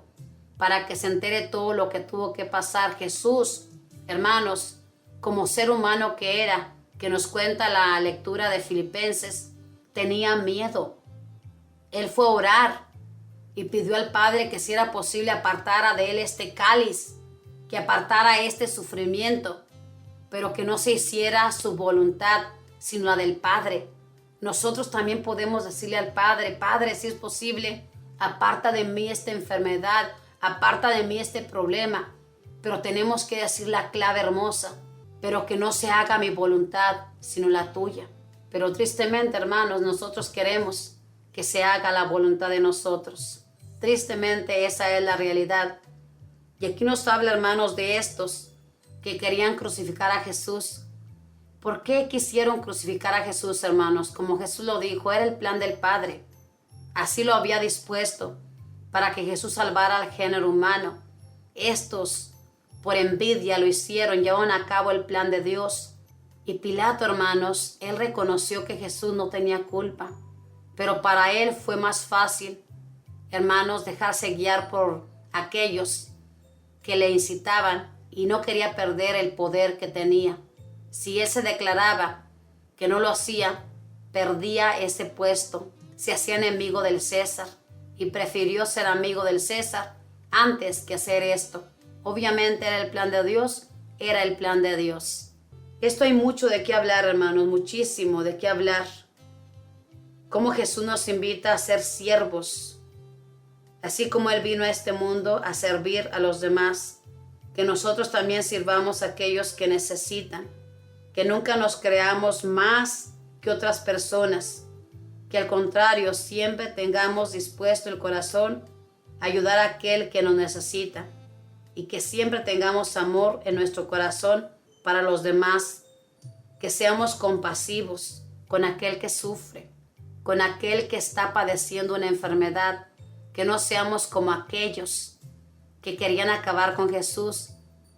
para que se entere todo lo que tuvo que pasar. Jesús, hermanos, como ser humano que era, que nos cuenta la lectura de Filipenses, tenía miedo. Él fue a orar y pidió al Padre que si era posible apartara de él este cáliz, que apartara este sufrimiento, pero que no se hiciera su voluntad, sino la del Padre. Nosotros también podemos decirle al Padre, Padre, si es posible, aparta de mí esta enfermedad, aparta de mí este problema, pero tenemos que decir la clave hermosa, pero que no se haga mi voluntad, sino la tuya. Pero tristemente, hermanos, nosotros queremos que se haga la voluntad de nosotros. Tristemente esa es la realidad. Y aquí nos habla, hermanos, de estos que querían crucificar a Jesús. ¿Por qué quisieron crucificar a Jesús, hermanos? Como Jesús lo dijo, era el plan del Padre. Así lo había dispuesto para que Jesús salvara al género humano. Estos, por envidia, lo hicieron, llevaron a cabo el plan de Dios. Y Pilato, hermanos, él reconoció que Jesús no tenía culpa. Pero para él fue más fácil, hermanos, dejarse guiar por aquellos que le incitaban y no quería perder el poder que tenía. Si él se declaraba que no lo hacía, perdía ese puesto, se hacía enemigo del César y prefirió ser amigo del César antes que hacer esto. Obviamente era el plan de Dios, era el plan de Dios. Esto hay mucho de qué hablar, hermanos, muchísimo de qué hablar. Cómo Jesús nos invita a ser siervos, así como Él vino a este mundo a servir a los demás, que nosotros también sirvamos a aquellos que necesitan. Que nunca nos creamos más que otras personas, que al contrario siempre tengamos dispuesto el corazón a ayudar a aquel que nos necesita y que siempre tengamos amor en nuestro corazón para los demás, que seamos compasivos con aquel que sufre, con aquel que está padeciendo una enfermedad, que no seamos como aquellos que querían acabar con Jesús,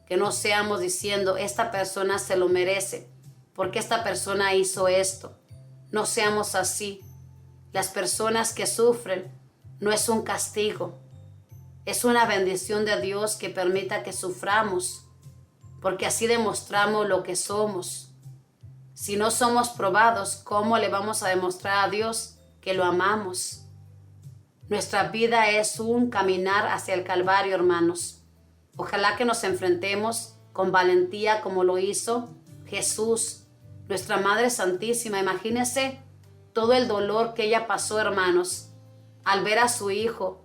que no seamos diciendo, esta persona se lo merece, porque esta persona hizo esto. No seamos así. Las personas que sufren no es un castigo, es una bendición de Dios que permita que suframos, porque así demostramos lo que somos. Si no somos probados, ¿cómo le vamos a demostrar a Dios que lo amamos? Nuestra vida es un caminar hacia el Calvario, hermanos. Ojalá que nos enfrentemos con valentía como lo hizo Jesús, nuestra Madre Santísima. Imagínense todo el dolor que ella pasó, hermanos, al ver a su hijo,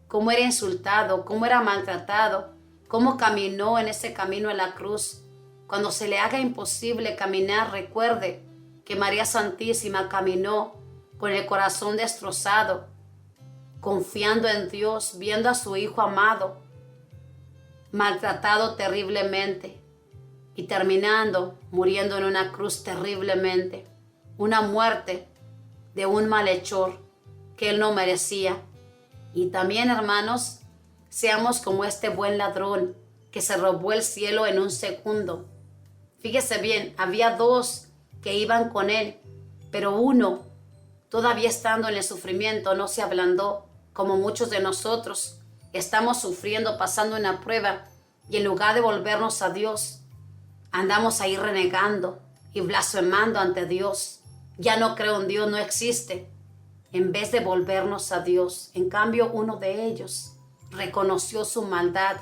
cómo era insultado, cómo era maltratado, cómo caminó en ese camino en la cruz. Cuando se le haga imposible caminar, recuerde que María Santísima caminó con el corazón destrozado, confiando en Dios, viendo a su hijo amado maltratado terriblemente y terminando muriendo en una cruz terriblemente, una muerte de un malhechor que él no merecía. Y también, hermanos, seamos como este buen ladrón que se robó el cielo en un segundo. Fíjese bien, había dos que iban con él, pero uno, todavía estando en el sufrimiento, no se ablandó, como muchos de nosotros. Estamos sufriendo, pasando una prueba, y en lugar de volvernos a Dios, andamos ahí renegando y blasfemando ante Dios. Ya no creo en Dios, no existe. En vez de volvernos a Dios, en cambio uno de ellos reconoció su maldad,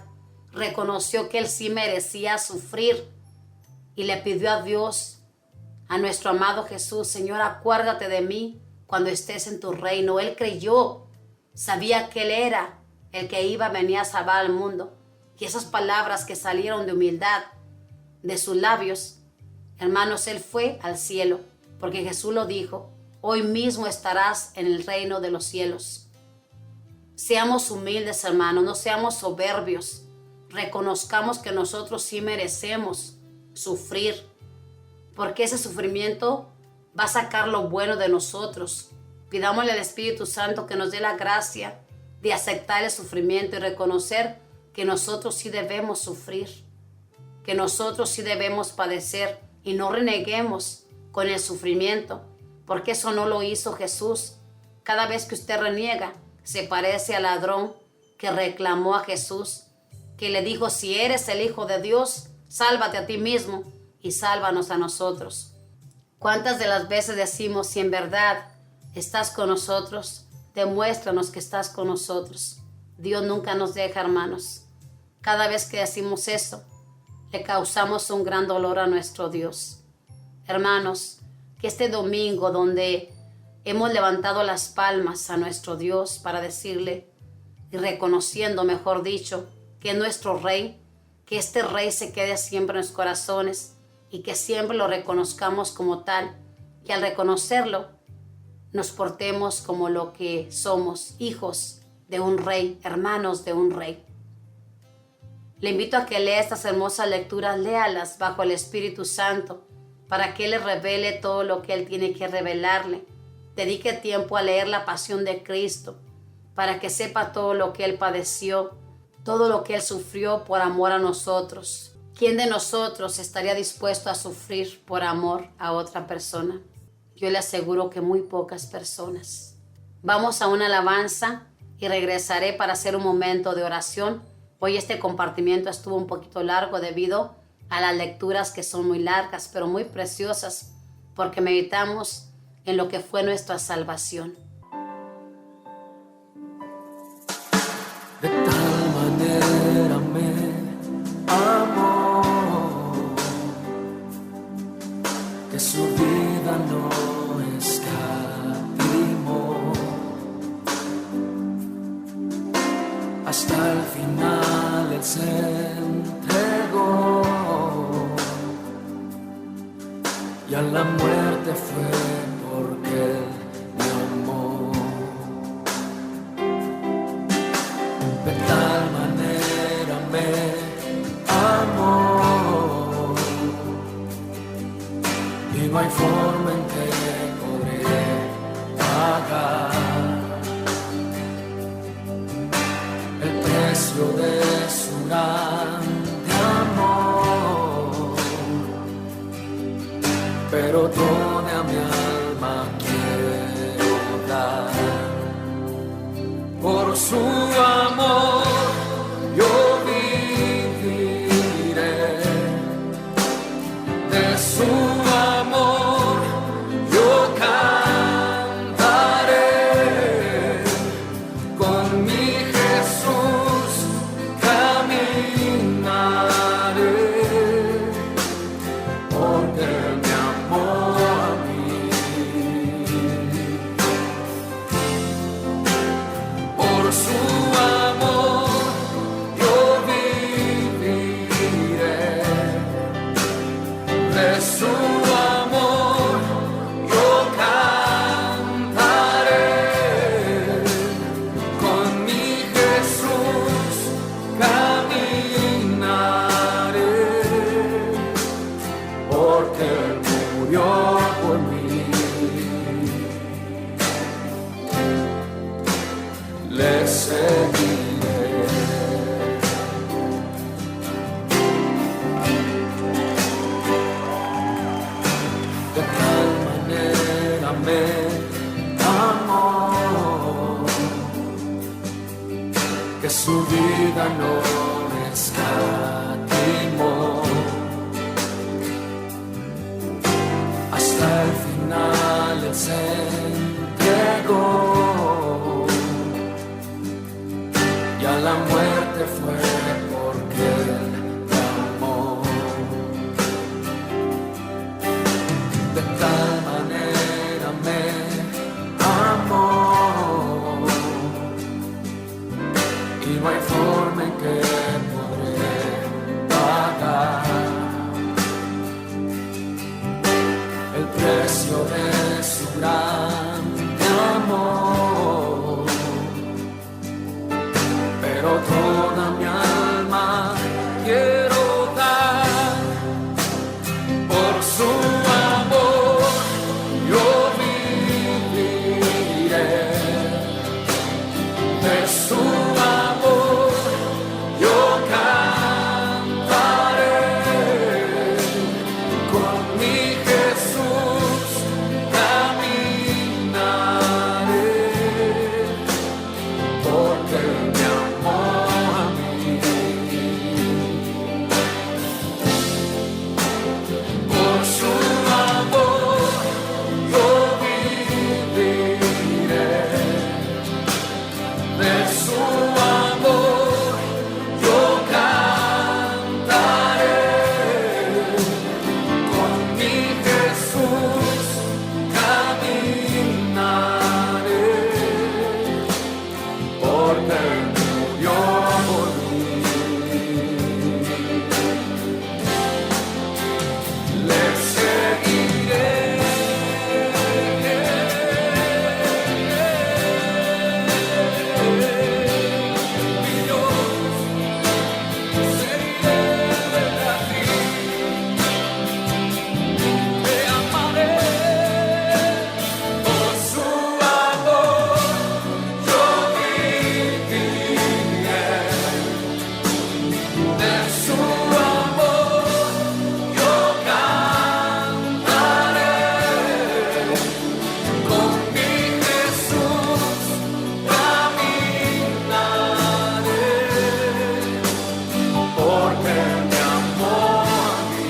reconoció que él sí merecía sufrir y le pidió a Dios, a nuestro amado Jesús: Señor, acuérdate de mí cuando estés en tu reino. Él creyó, sabía que él era el que iba a venir a salvar al mundo. Y esas palabras que salieron de humildad de sus labios, hermanos, él fue al cielo, porque Jesús lo dijo: hoy mismo estarás en el reino de los cielos. Seamos humildes, hermanos, no seamos soberbios. Reconozcamos que nosotros sí merecemos sufrir, porque ese sufrimiento va a sacar lo bueno de nosotros. Pidámosle al Espíritu Santo que nos dé la gracia de aceptar el sufrimiento y reconocer que nosotros sí debemos sufrir, que nosotros sí debemos padecer, y no reneguemos con el sufrimiento, porque eso no lo hizo Jesús. Cada vez que usted reniega, se parece al ladrón que reclamó a Jesús, que le dijo: si eres el Hijo de Dios, sálvate a ti mismo y sálvanos a nosotros. ¿Cuántas de las veces decimos: si en verdad estás con nosotros, demuéstranos que estás con nosotros? Dios nunca nos deja, hermanos. Cada vez que decimos eso, le causamos un gran dolor a nuestro Dios. Hermanos, que este domingo, donde hemos levantado las palmas a nuestro Dios para decirle y reconociendo, mejor dicho, que es nuestro Rey, que este Rey se quede siempre en los corazones y que siempre lo reconozcamos como tal, y al reconocerlo nos portemos como lo que somos: hijos de un Rey, hermanos de un Rey. Le invito a que lea estas hermosas lecturas, léalas bajo el Espíritu Santo, para que Él le revele todo lo que Él tiene que revelarle. Dedique tiempo a leer la pasión de Cristo, para que sepa todo lo que Él padeció, todo lo que Él sufrió por amor a nosotros. ¿Quién de nosotros estaría dispuesto a sufrir por amor a otra persona? Yo le aseguro que muy pocas personas. Vamos a una alabanza y regresaré para hacer un momento de oración. Hoy este compartimiento estuvo un poquito largo debido a las lecturas, que son muy largas, pero muy preciosas, porque meditamos en lo que fue nuestra salvación. De tal manera me amó, que su vida no escatimó. Hasta el final Él se entregó, y a la muerte fue porque Él me amó. De tal manera me amó, y no hay forma en que podré pagar el precio de su grande amor. Pero toda mi alma quiero dar. Por su amor yo viviré, de su amor yo cantaré, con mi Jesús caminaré, porque me amó a mí. Por su amor yo viviré, de su amor yo cantaré, con mi Jesús caminaré, porque Él murió por mí. Le seguiré. De tal manera me amó, que su vida no escatimó. Él se entregó y a la muerte fue porque Él me amó. De tal manera me amó y no hay forma en que podré pagar el precio de su grande amor, pero toda mi alma quiero dar por su amor. Yo viviré de su amor, yo cantaré con mi Jesús, caminaré, porque Él me amó a mí. Por su amor yo viviré, de su amor yo cantaré, con mi Jesús caminaré, porque Él murió por mí. Le seguiré, mi Dios, seguiré a ti, te amaré. Por su amor yo viviré, de su amor yo cantaré, con mi Jesús caminaré, porque me amó a mí.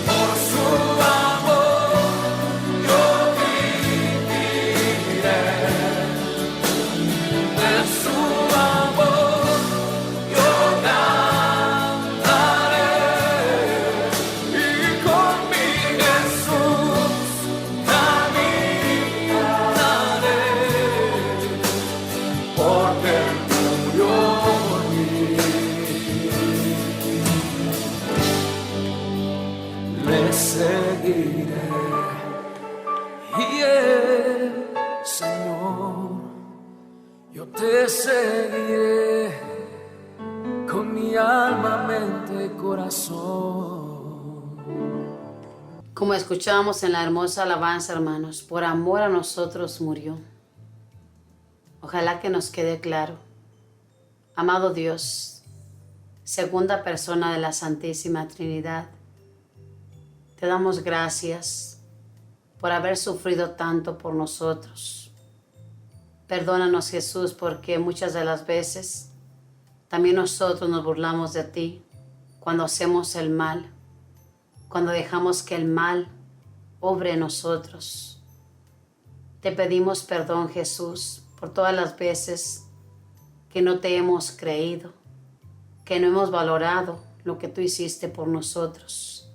Por su amor yo viviré, de su amor yo cantaré, y con mi Jesús caminaré, porque Él murió por mí. Le seguiré, y Señor, yo te seguiré con mi alma, mente y corazón. Como escuchamos en la hermosa alabanza, hermanos, por amor a nosotros murió. Ojalá que nos quede claro. Amado Dios, segunda persona de la Santísima Trinidad, te damos gracias por haber sufrido tanto por nosotros. Perdónanos, Jesús, porque muchas de las veces también nosotros nos burlamos de ti cuando hacemos el mal, cuando dejamos que el mal obre en nosotros. Te pedimos perdón, Jesús, por todas las veces que no te hemos creído, que no hemos valorado lo que tú hiciste por nosotros.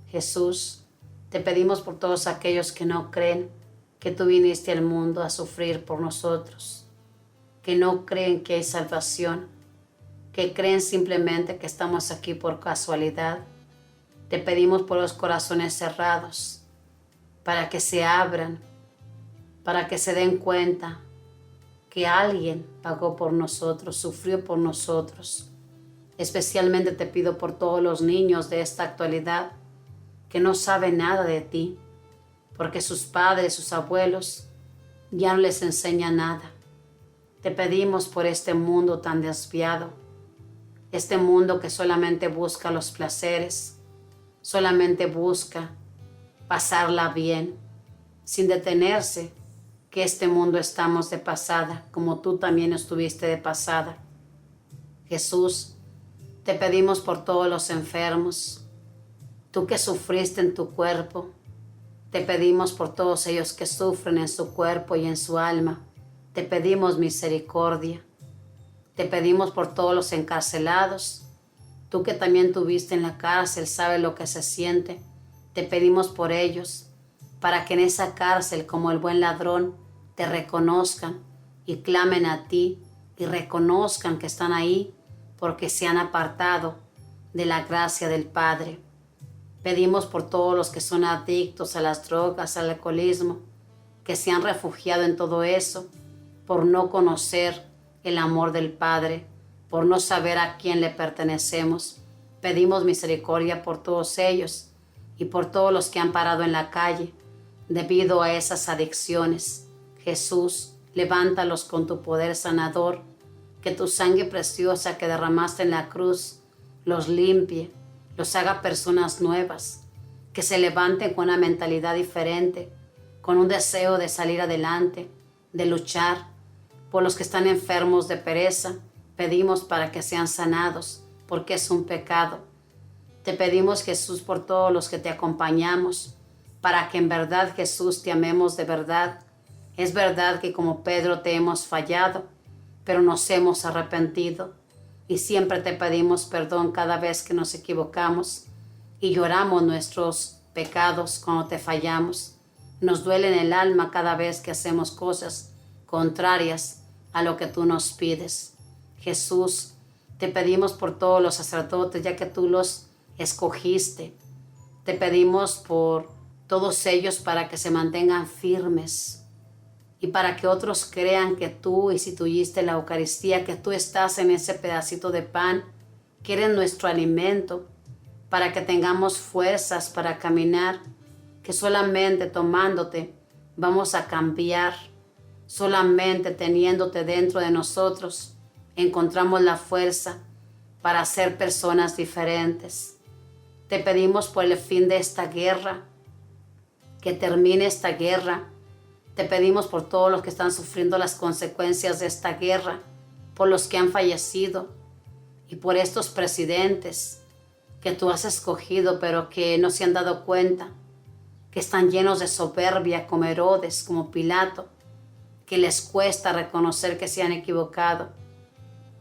Jesús, te pedimos por todos aquellos que no creen que tú viniste al mundo a sufrir por nosotros, que no creen que hay salvación, que creen simplemente que estamos aquí por casualidad. Te pedimos por los corazones cerrados, para que se abran, para que se den cuenta que alguien pagó por nosotros, sufrió por nosotros. Especialmente te pido por todos los niños de esta actualidad que no saben nada de ti, porque sus padres, sus abuelos ya no les enseñan nada. Te pedimos por este mundo tan desviado, este mundo que solamente busca los placeres, solamente busca pasarla bien, sin detenerse, que este mundo estamos de pasada, como tú también estuviste de pasada. Jesús, te pedimos por todos los enfermos. Tú que sufriste en tu cuerpo, te pedimos por todos ellos que sufren en su cuerpo y en su alma. Te pedimos misericordia. Te pedimos por todos los encarcelados. Tú que también tuviste en la cárcel, sabes lo que se siente. Te pedimos por ellos, para que en esa cárcel, como el buen ladrón, te reconozcan y clamen a ti y reconozcan que están ahí porque se han apartado de la gracia del Padre. Pedimos por todos los que son adictos a las drogas, al alcoholismo, que se han refugiado en todo eso por no conocer el amor del Padre, por no saber a quién le pertenecemos. Pedimos misericordia por todos ellos y por todos los que han parado en la calle debido a esas adicciones. Jesús, levántalos con tu poder sanador, que tu sangre preciosa que derramaste en la cruz los limpie, los haga personas nuevas, que se levanten con una mentalidad diferente, con un deseo de salir adelante, de luchar. Por los que están enfermos de pereza, pedimos para que sean sanados, porque es un pecado. Te pedimos, Jesús, por todos los que te acompañamos, para que en verdad, Jesús, te amemos de verdad. Es verdad que como Pedro te hemos fallado, pero nos hemos arrepentido. Y siempre te pedimos perdón cada vez que nos equivocamos y lloramos nuestros pecados cuando te fallamos. Nos duele en el alma cada vez que hacemos cosas contrarias a lo que tú nos pides. Jesús, te pedimos por todos los sacerdotes, ya que tú los escogiste. Te pedimos por todos ellos para que se mantengan firmes y para que otros crean que tú instituiste la Eucaristía, que tú estás en ese pedacito de pan, que eres nuestro alimento, para que tengamos fuerzas para caminar, que solamente tomándote vamos a cambiar, solamente teniéndote dentro de nosotros encontramos la fuerza para ser personas diferentes. Te pedimos por el fin de esta guerra, que termine esta guerra. Te pedimos por todos los que están sufriendo las consecuencias de esta guerra, por los que han fallecido y por estos presidentes que tú has escogido pero que no se han dado cuenta, que están llenos de soberbia como Herodes, como Pilato, que les cuesta reconocer que se han equivocado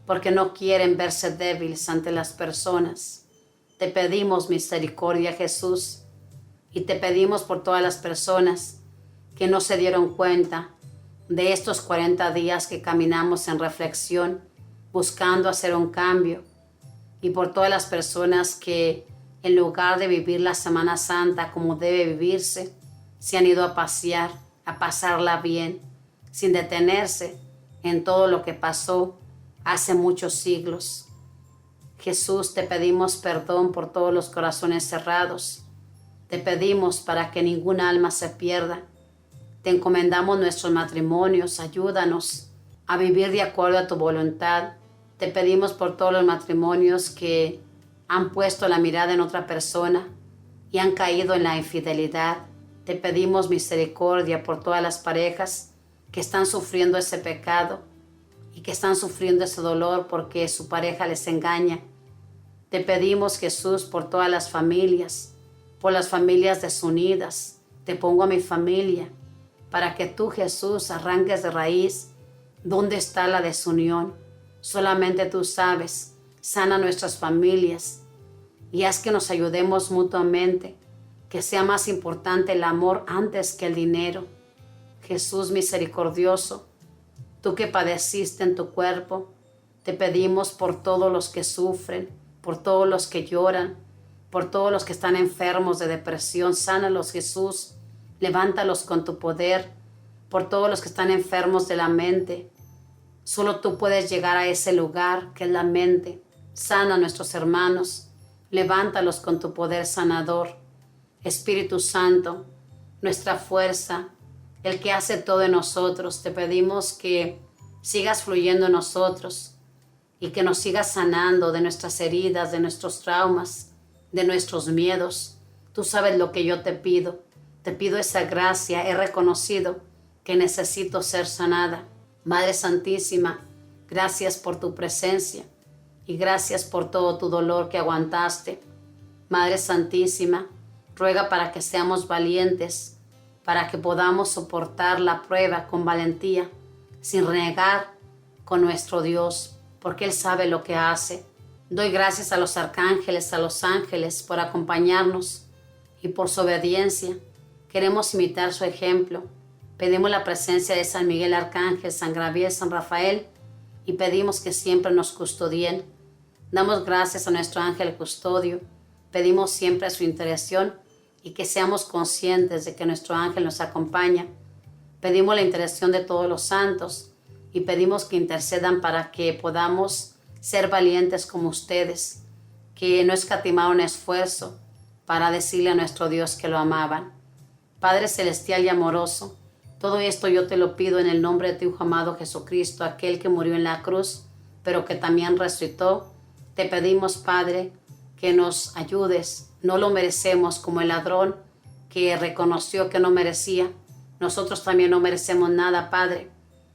porque no quieren verse débiles ante las personas. Te pedimos misericordia, Jesús, y te pedimos por todas las personas que no se dieron cuenta de estos 40 días que caminamos en reflexión, buscando hacer un cambio, y por todas las personas que en lugar de vivir la Semana Santa como debe vivirse, se han ido a pasear, a pasarla bien, sin detenerse en todo lo que pasó hace muchos siglos. Jesús, te pedimos perdón por todos los corazones cerrados. Te pedimos para que ningún alma se pierda. Te encomendamos nuestros matrimonios, ayúdanos a vivir de acuerdo a tu voluntad. Te pedimos por todos los matrimonios que han puesto la mirada en otra persona y han caído en la infidelidad. Te pedimos misericordia por todas las parejas que están sufriendo ese pecado y que están sufriendo ese dolor porque su pareja les engaña. Te pedimos, Jesús, por todas las familias, por las familias desunidas. Te pongo a mi familia para que tú, Jesús, arranques de raíz dónde está la desunión. Solamente tú sabes. Sana nuestras familias y haz que nos ayudemos mutuamente, que sea más importante el amor antes que el dinero. Jesús misericordioso, tú que padeciste en tu cuerpo, te pedimos por todos los que sufren, por todos los que lloran, por todos los que están enfermos de depresión. Sánalos, Jesús, levántalos con tu poder. Por todos los que están enfermos de la mente, solo tú puedes llegar a ese lugar que es la mente. Sana a nuestros hermanos, levántalos con tu poder sanador. Espíritu Santo, nuestra fuerza, el que hace todo en nosotros, te pedimos que sigas fluyendo en nosotros y que nos sigas sanando de nuestras heridas, de nuestros traumas, de nuestros miedos. Tú sabes lo que yo te pido esa gracia. He reconocido que necesito ser sanada. Madre Santísima, gracias por tu presencia y gracias por todo tu dolor que aguantaste Madre Santísima, ruega para que seamos valientes, para que podamos soportar la prueba con valentía, sin renegar con nuestro Dios, porque Él sabe lo que hace. Doy gracias a los arcángeles, a los ángeles por acompañarnos y por su obediencia. Queremos imitar su ejemplo. Pedimos la presencia de San Miguel Arcángel, San Gabriel, San Rafael y pedimos que siempre nos custodien. Damos gracias a nuestro ángel custodio. Pedimos siempre su intercesión y que seamos conscientes de que nuestro ángel nos acompaña. Pedimos la intercesión de todos los santos y pedimos que intercedan para que podamos ser valientes como ustedes, que no escatimaron esfuerzo para decirle a nuestro Dios que lo amaban. Padre celestial y amoroso, todo esto yo te lo pido en el nombre de tu Hijo amado Jesucristo, aquel que murió en la cruz, pero que también resucitó. Te pedimos, Padre, que nos ayudes. No lo merecemos, como el ladrón que reconoció que no merecía. Nosotros también no merecemos nada, Padre.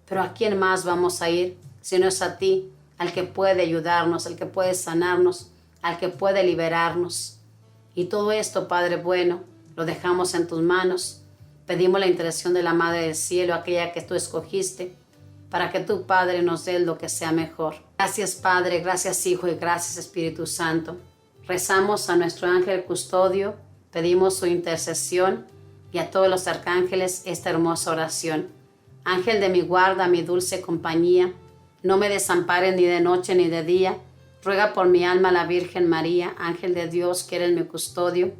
Pero ¿a quién más vamos a ir si no es a ti, al que puede ayudarnos, al que puede sanarnos, al que puede liberarnos? Y todo esto, Padre bueno, lo dejamos en tus manos. Pedimos la intercesión de la Madre del Cielo, aquella que tú escogiste, para que tu Padre nos dé lo que sea mejor. Gracias, Padre, gracias, Hijo, y gracias, Espíritu Santo. Rezamos a nuestro ángel custodio, pedimos su intercesión y a todos los arcángeles esta hermosa oración. Ángel de mi guarda, mi dulce compañía, no me desampares ni de noche ni de día. Ruega por mi alma la Virgen María, Ángel de Dios, que eres mi custodio,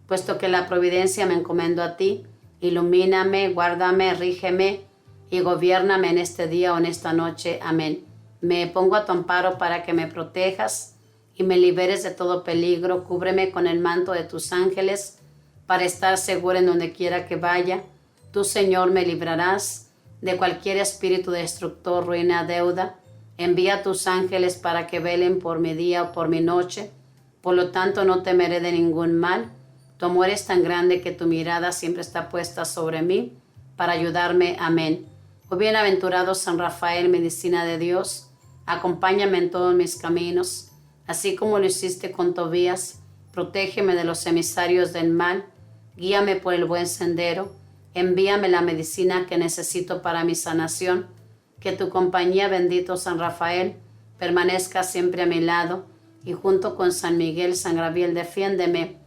puesto que la providencia me encomendó a ti. Ilumíname, guárdame, rígeme y gobiérname en este día o en esta noche. Amén. Me pongo a tu amparo para que me protejas y me liberes de todo peligro. Cúbreme con el manto de tus ángeles para estar segura en donde quiera que vaya. Tú, Señor, me librarás de cualquier espíritu destructor, ruina, deuda. Envía tus ángeles para que velen por mi día o por mi noche. Por lo tanto, no temeré de ningún mal. Tu amor es tan grande que tu mirada siempre está puesta sobre mí para ayudarme. Amén. Oh bienaventurado San Rafael, medicina de Dios, acompáñame en todos mis caminos, así como lo hiciste con Tobías. Protégeme de los emisarios del mal, guíame por el buen sendero, envíame la medicina que necesito para mi sanación. Que tu compañía, bendito San Rafael, permanezca siempre a mi lado, y junto con San Miguel, San Gabriel, defiéndeme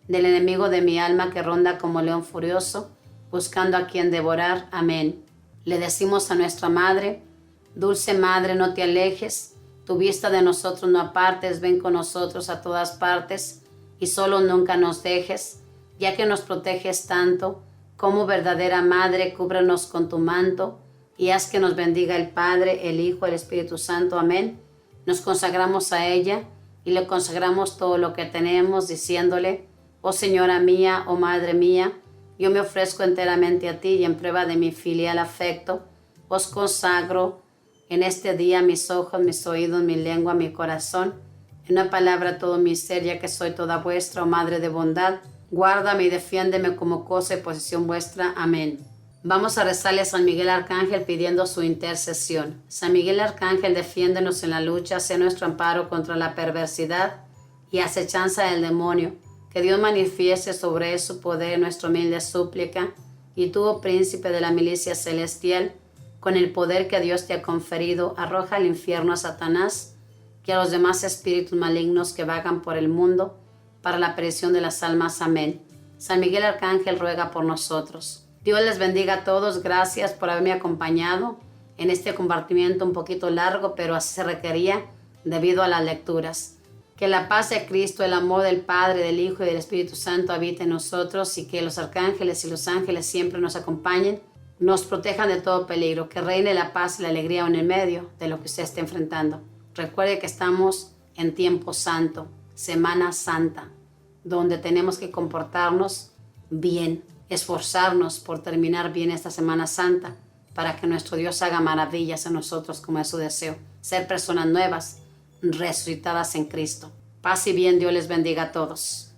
del enemigo de mi alma que ronda como león furioso, buscando a quien devorar. Amén. Le decimos a nuestra Madre: Dulce Madre, no te alejes, tu vista de nosotros no apartes, ven con nosotros a todas partes, y solo nunca nos dejes, ya que nos proteges tanto. Como verdadera Madre, cúbrenos con tu manto, y haz que nos bendiga el Padre, el Hijo, el Espíritu Santo. Amén. Nos consagramos a ella, y le consagramos todo lo que tenemos, diciéndole: Oh Señora mía, oh Madre mía, yo me ofrezco enteramente a ti y en prueba de mi filial afecto, os consagro en este día mis ojos, mis oídos, mi lengua, mi corazón, en una palabra todo mi ser, ya que soy toda vuestra, oh Madre de bondad. Guárdame y defiéndeme como cosa y posesión vuestra. Amén. Vamos a rezarle a San Miguel Arcángel pidiendo su intercesión. San Miguel Arcángel, defiéndenos en la lucha, sea nuestro amparo contra la perversidad y acechanza del demonio. Que Dios manifieste sobre él su poder, nuestra humilde súplica. Y tú, oh príncipe de la milicia celestial, con el poder que Dios te ha conferido, arroja al infierno a Satanás y a los demás espíritus malignos que vagan por el mundo para la perdición de las almas. Amén. San Miguel Arcángel, ruega por nosotros. Dios les bendiga a todos. Gracias por haberme acompañado en este compartimiento un poquito largo, pero así se requería debido a las lecturas. Que la paz de Cristo, el amor del Padre, del Hijo y del Espíritu Santo habite en nosotros, y que los arcángeles y los ángeles siempre nos acompañen, nos protejan de todo peligro, que reine la paz y la alegría en el medio de lo que usted esté enfrentando. Recuerde que estamos en tiempo santo, Semana Santa, donde tenemos que comportarnos bien, esforzarnos por terminar bien esta Semana Santa, para que nuestro Dios haga maravillas en nosotros, como es su deseo, ser personas nuevas, resucitadas en Cristo. Paz y bien, Dios les bendiga a todos.